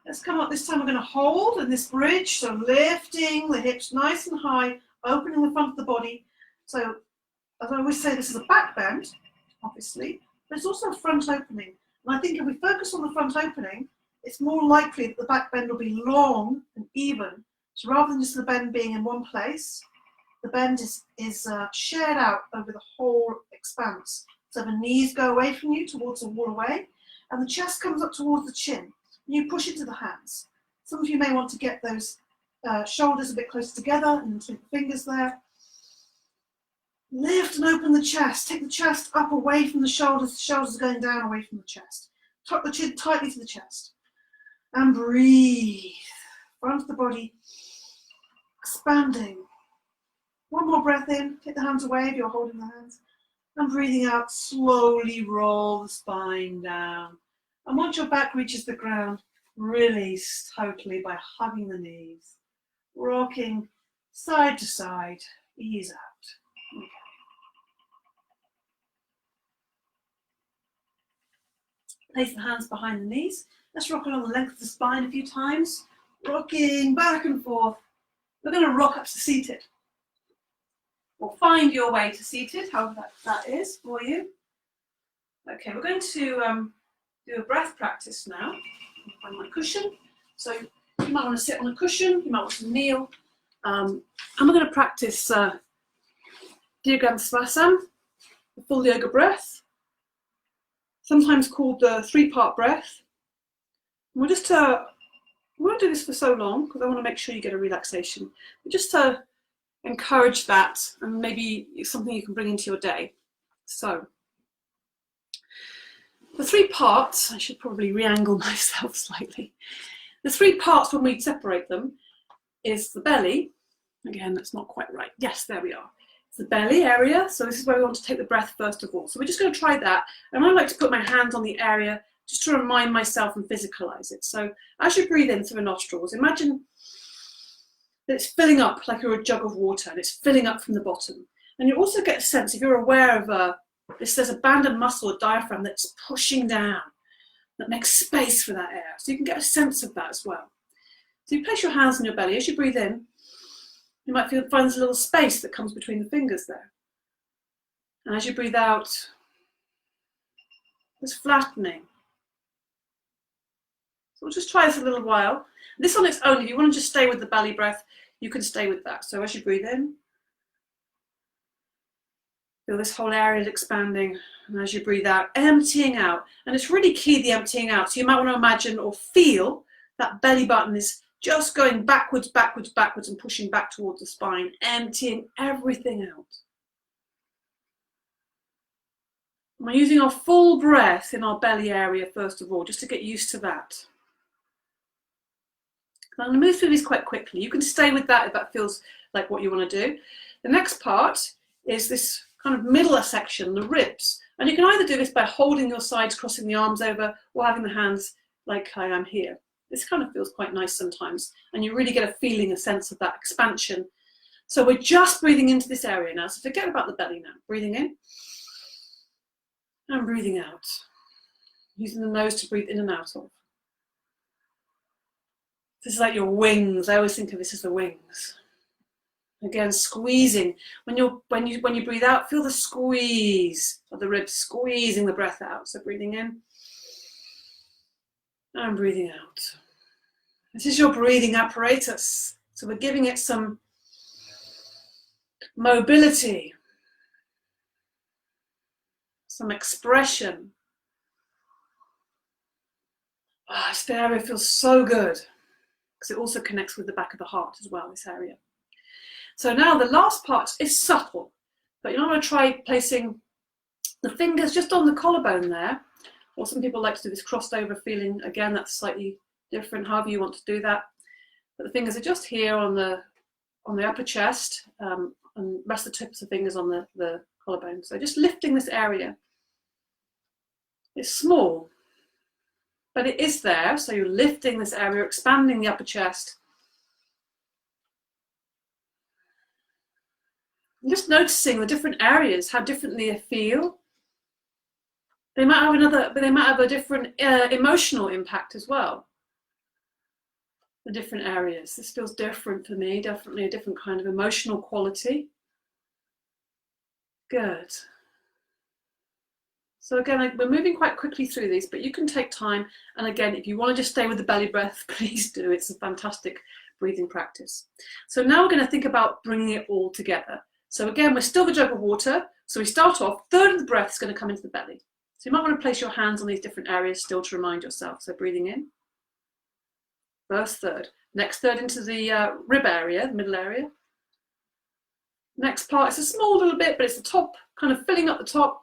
Let's come up. This time we're going to hold in this bridge. So lifting the hips nice and high, opening the front of the body. So as I always say, this is a back bend, obviously, but it's also a front opening. And I think if we focus on the front opening, it's more likely that the back bend will be long and even. So rather than just the bend being in one place, the bend is shared out over the whole expanse. So the knees go away from you towards the wall away, and the chest comes up towards the chin. You push it to the hands. Some of you may want to get those shoulders a bit closer together and take the fingers there. Lift and open the chest. Take the chest up away from the shoulders are going down away from the chest. Tuck the chin tightly to the chest. And breathe. Front of the body expanding. One more breath in. Take the hands away if you're holding the hands. And breathing out, slowly roll the spine down. And once your back reaches the ground, release totally by hugging the knees. Rocking side to side, ease out. Okay. Place the hands behind the knees. Let's rock along the length of the spine a few times. Rocking back and forth. We're going to rock up to seated. Or find your way to seated, however that is for you. Okay, we're going to do a breath practice now. Find my cushion. So you might want to sit on a cushion, you might want to kneel. And we're going to practice Diagram Svasam, the full yoga breath, sometimes called the three-part breath. And we won't do this for so long because I want to make sure you get a relaxation. But just to encourage that, and maybe it's something you can bring into your day. So the three parts, I should probably re-angle myself slightly. The three parts when we separate them is the belly. Again, that's not quite right. Yes, there we are. It's the belly area. So this is where we want to take the breath first of all. So we're just going to try that. And I like to put my hands on the area just to remind myself and physicalize it. So as you breathe in through the nostrils, imagine that it's filling up like you're a jug of water and it's filling up from the bottom. And you also get a sense, if you're aware of there's a band of muscle, a diaphragm that's pushing down, that makes space for that air. So you can get a sense of that as well. So you place your hands on your belly. As you breathe in, you might find there's a little space that comes between the fingers there. And as you breathe out, there's flattening. So we'll just try this a little while. This on its own, if you want to just stay with the belly breath, you can stay with that. So as you breathe in, Feel this whole area is expanding. And as you breathe out, emptying out. And it's really key, the emptying out. So you might want to imagine or feel that belly button is just going backwards, backwards, backwards and pushing back towards the spine, emptying everything out. We're using our full breath in our belly area, first of all, just to get used to that. I'm going to move through these quite quickly. You can stay with that if that feels like what you want to do. The next part is this kind of middle section, the ribs. And you can either do this by holding your sides, crossing the arms over, or having the hands like I am here. This kind of feels quite nice sometimes. And you really get a feeling, a sense of that expansion. So we're just breathing into this area now. So forget about the belly now. Breathing in and breathing out. Using the nose to breathe in and out of. This is like your wings. I always think of this as the wings. Again, squeezing. When you breathe out, feel the squeeze of the ribs, squeezing the breath out. So breathing in and breathing out. This is your breathing apparatus. So we're giving it some mobility, some expression. Oh, this area feels so good because it also connects with the back of the heart as well, this area. So now the last part is subtle, but you want to try placing the fingers just on the collarbone there, or some people like to do this crossed over feeling. Again, that's slightly different, however you want to do that. But the fingers are just here on the upper chest, and rest the tips of fingers on the collarbone. So just lifting this area. It's small, but it is there. So you're lifting this area, expanding the upper chest. And just noticing the different areas, how differently they feel. They might have a different emotional impact as well. The different areas. This feels different for me, definitely a different kind of emotional quality. Good. So again, we're moving quite quickly through these, but you can take time. And again, if you want to just stay with the belly breath, please do. It's a fantastic breathing practice. So now we're going to think about bringing it all together. So again, we're still the jug of water. So we start off, third of the breath is going to come into the belly. So you might want to place your hands on these different areas still to remind yourself. So breathing in. First third. Next third into the rib area, the middle area. Next part, it's a small little bit, but it's the top, kind of filling up the top.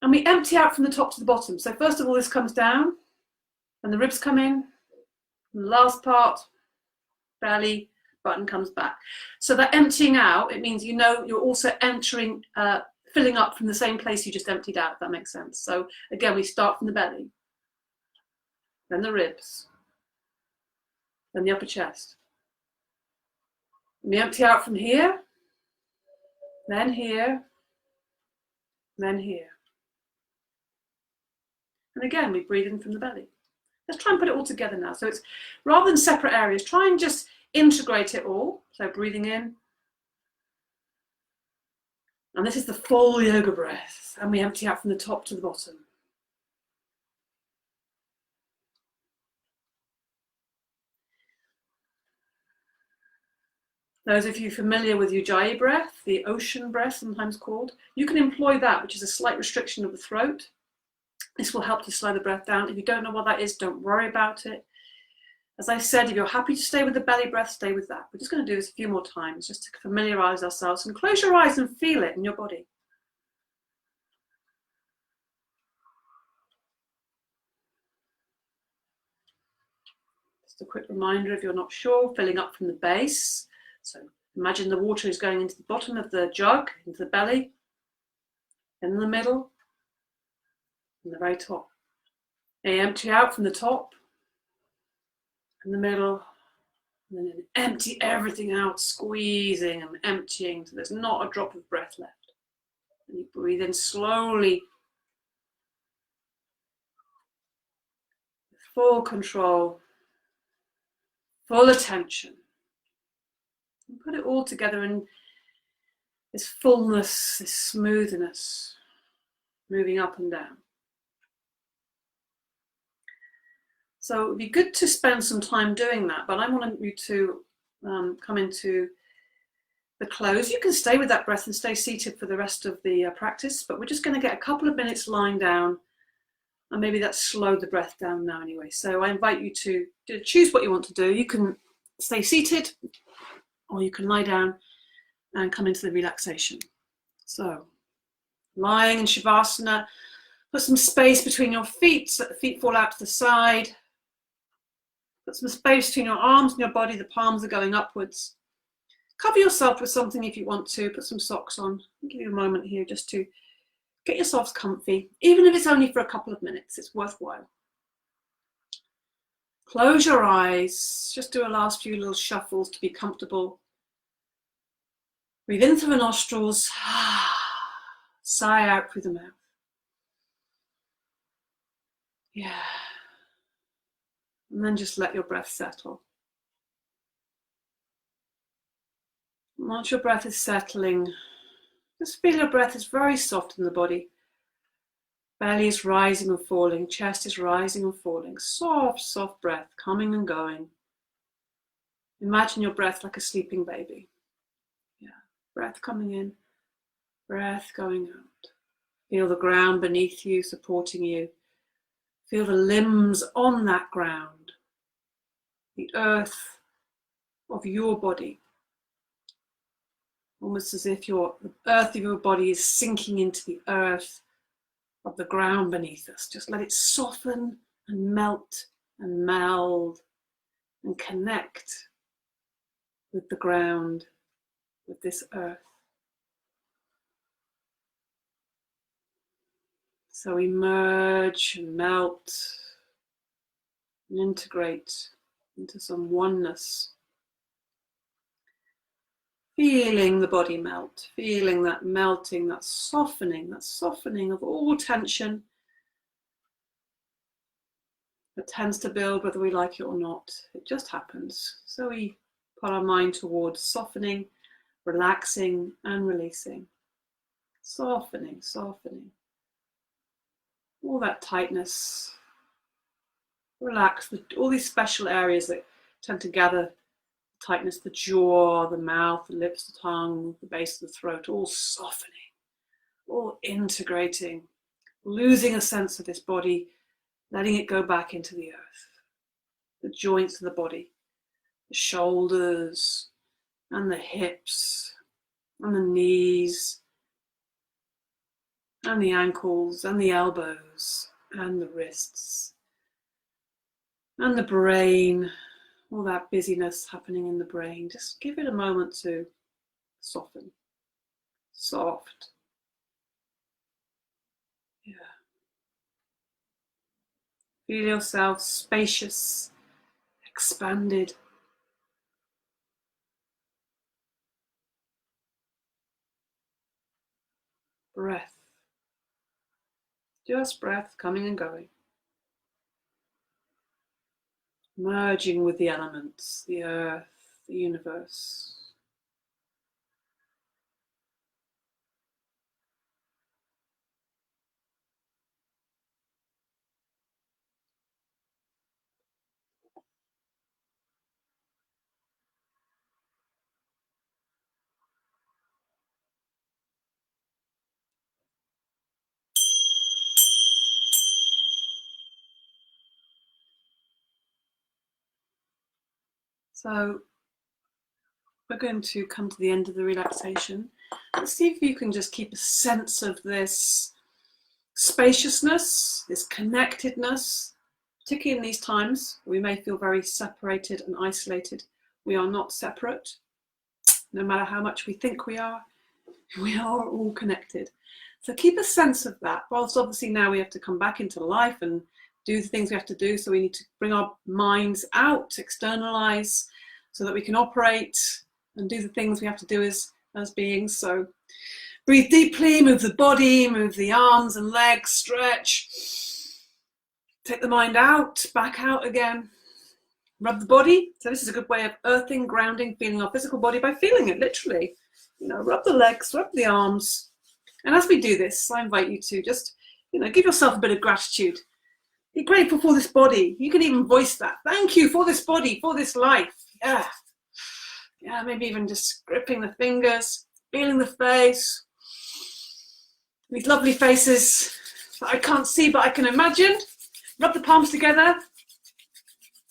And we empty out from the top to the bottom. So first of all, this comes down and the ribs come in. And the last part, belly, button comes back. So that emptying out, it means you're also entering, filling up from the same place you just emptied out, if that makes sense. So again, we start from the belly, then the ribs, then the upper chest. And we empty out from here, then here, then here. And again, we breathe in from the belly. Let's try and put it all together now. So it's rather than separate areas, try and just integrate it all. So breathing in. And this is the full yoga breath. And we empty out from the top to the bottom. Those of you familiar with Ujjayi breath, the ocean breath sometimes called, you can employ that, which is a slight restriction of the throat. This will help to slow the breath down. If you don't know what that is, don't worry about it. As I said, if you're happy to stay with the belly breath, stay with that. We're just going to do this a few more times just to familiarize ourselves, and close your eyes and feel it in your body. Just a quick reminder, if you're not sure, filling up from the base. So imagine the water is going into the bottom of the jug, into the belly, in the middle, and the very top. And empty out from the top, in the middle, and then empty everything out, squeezing and emptying so there's not a drop of breath left. And you breathe in slowly, with full control, full attention. And put it all together in this fullness, this smoothness, moving up and down. So it would be good to spend some time doing that, but I want you to come into the close. You can stay with that breath and stay seated for the rest of the practice, but we're just going to get a couple of minutes lying down, and maybe that's slowed the breath down now anyway. So I invite you to choose what you want to do. You can stay seated, or you can lie down and come into the relaxation. So lying in Shavasana, put some space between your feet so that the feet fall out to the side. Put some space between your arms and your body, the palms are going upwards. Cover yourself with something if you want to, put some socks on. I'll give you a moment here just to get yourselves comfy, even if it's only for a couple of minutes, it's worthwhile. Close your eyes, just do a last few little shuffles to be comfortable. Breathe in through the nostrils, sigh out through the mouth. Yeah. And then just let your breath settle. Once your breath is settling, just feel your breath is very soft in the body. Belly is rising and falling, chest is rising and falling. Soft, soft breath, coming and going. Imagine your breath like a sleeping baby. Yeah, breath coming in, breath going out. Feel the ground beneath you, supporting you. Feel the limbs on that ground, the earth of your body. Almost as if the earth of your body is sinking into the earth of the ground beneath us. Just let it soften and melt and meld and connect with the ground, with this earth. So we merge and melt and integrate into some oneness. Feeling the body melt, feeling that melting, that softening of all tension that tends to build whether we like it or not. It just happens. So we put our mind towards softening, relaxing and releasing. Softening, softening. All that tightness. Relax all these special areas that tend to gather tightness, the jaw, the mouth, the lips, the tongue, the base of the throat, all softening, all integrating, losing a sense of this body, letting it go back into the earth. The joints of the body, the shoulders and the hips and the knees and the ankles and the elbows and the wrists and the brain. All that busyness happening in the brain, just give it a moment to soften. Soft. Yeah. Feel yourself spacious, expanded. Breath. Just breath coming and going. Merging with the elements, the earth, the universe. So we're going to come to the end of the relaxation. Let's see if you can just keep a sense of this spaciousness, this connectedness, particularly in these times. We may feel very separated and isolated. We are not separate. No matter how much we think we are all connected. So keep a sense of that. Whilst obviously now we have to come back into life and do the things we have to do. So we need to bring our minds out, externalize, so that we can operate and do the things we have to do as beings. So breathe deeply, move the body, move the arms and legs, stretch. Take the mind out, back out again. Rub the body. So this is a good way of earthing, grounding, feeling our physical body by feeling it literally. Rub the legs, rub the arms. And as we do this, I invite you to just, give yourself a bit of gratitude. Be grateful for this body. You can even voice that. Thank you for this body, for this life. Yeah. Yeah, maybe even just gripping the fingers, feeling the face. These lovely faces that I can't see, but I can imagine. Rub the palms together.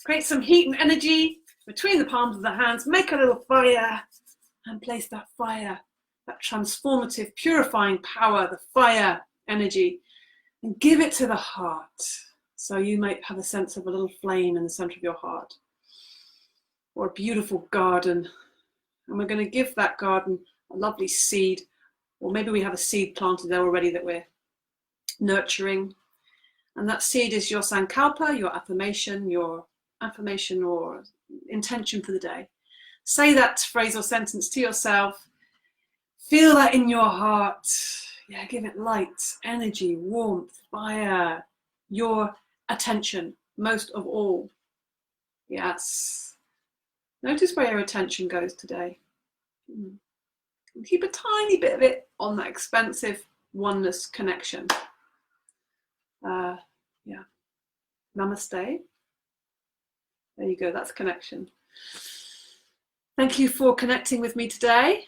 Create some heat and energy between the palms of the hands. Make a little fire and place that fire, that transformative, purifying power, the fire energy, and give it to the heart. So you might have a sense of a little flame in the center of your heart, or a beautiful garden. And we're going to give that garden a lovely seed, or maybe we have a seed planted there already that we're nurturing. And that seed is your sankalpa, your affirmation or intention for the day. Say that phrase or sentence to yourself. Feel that in your heart. Yeah, give it light, energy, warmth, fire, your attention, most of all. Yes. Notice where your attention goes today. Keep a tiny bit of it on that expansive oneness connection. Yeah. Namaste. There you go, that's connection. Thank you for connecting with me today.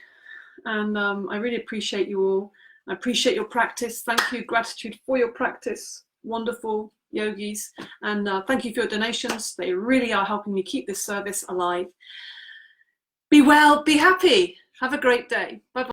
And I really appreciate you all. I appreciate your practice. Thank you, gratitude for your practice. Wonderful yogis. And thank you for your donations. They really are helping me keep this service alive. Be well, be happy. Have a great day. Bye-bye.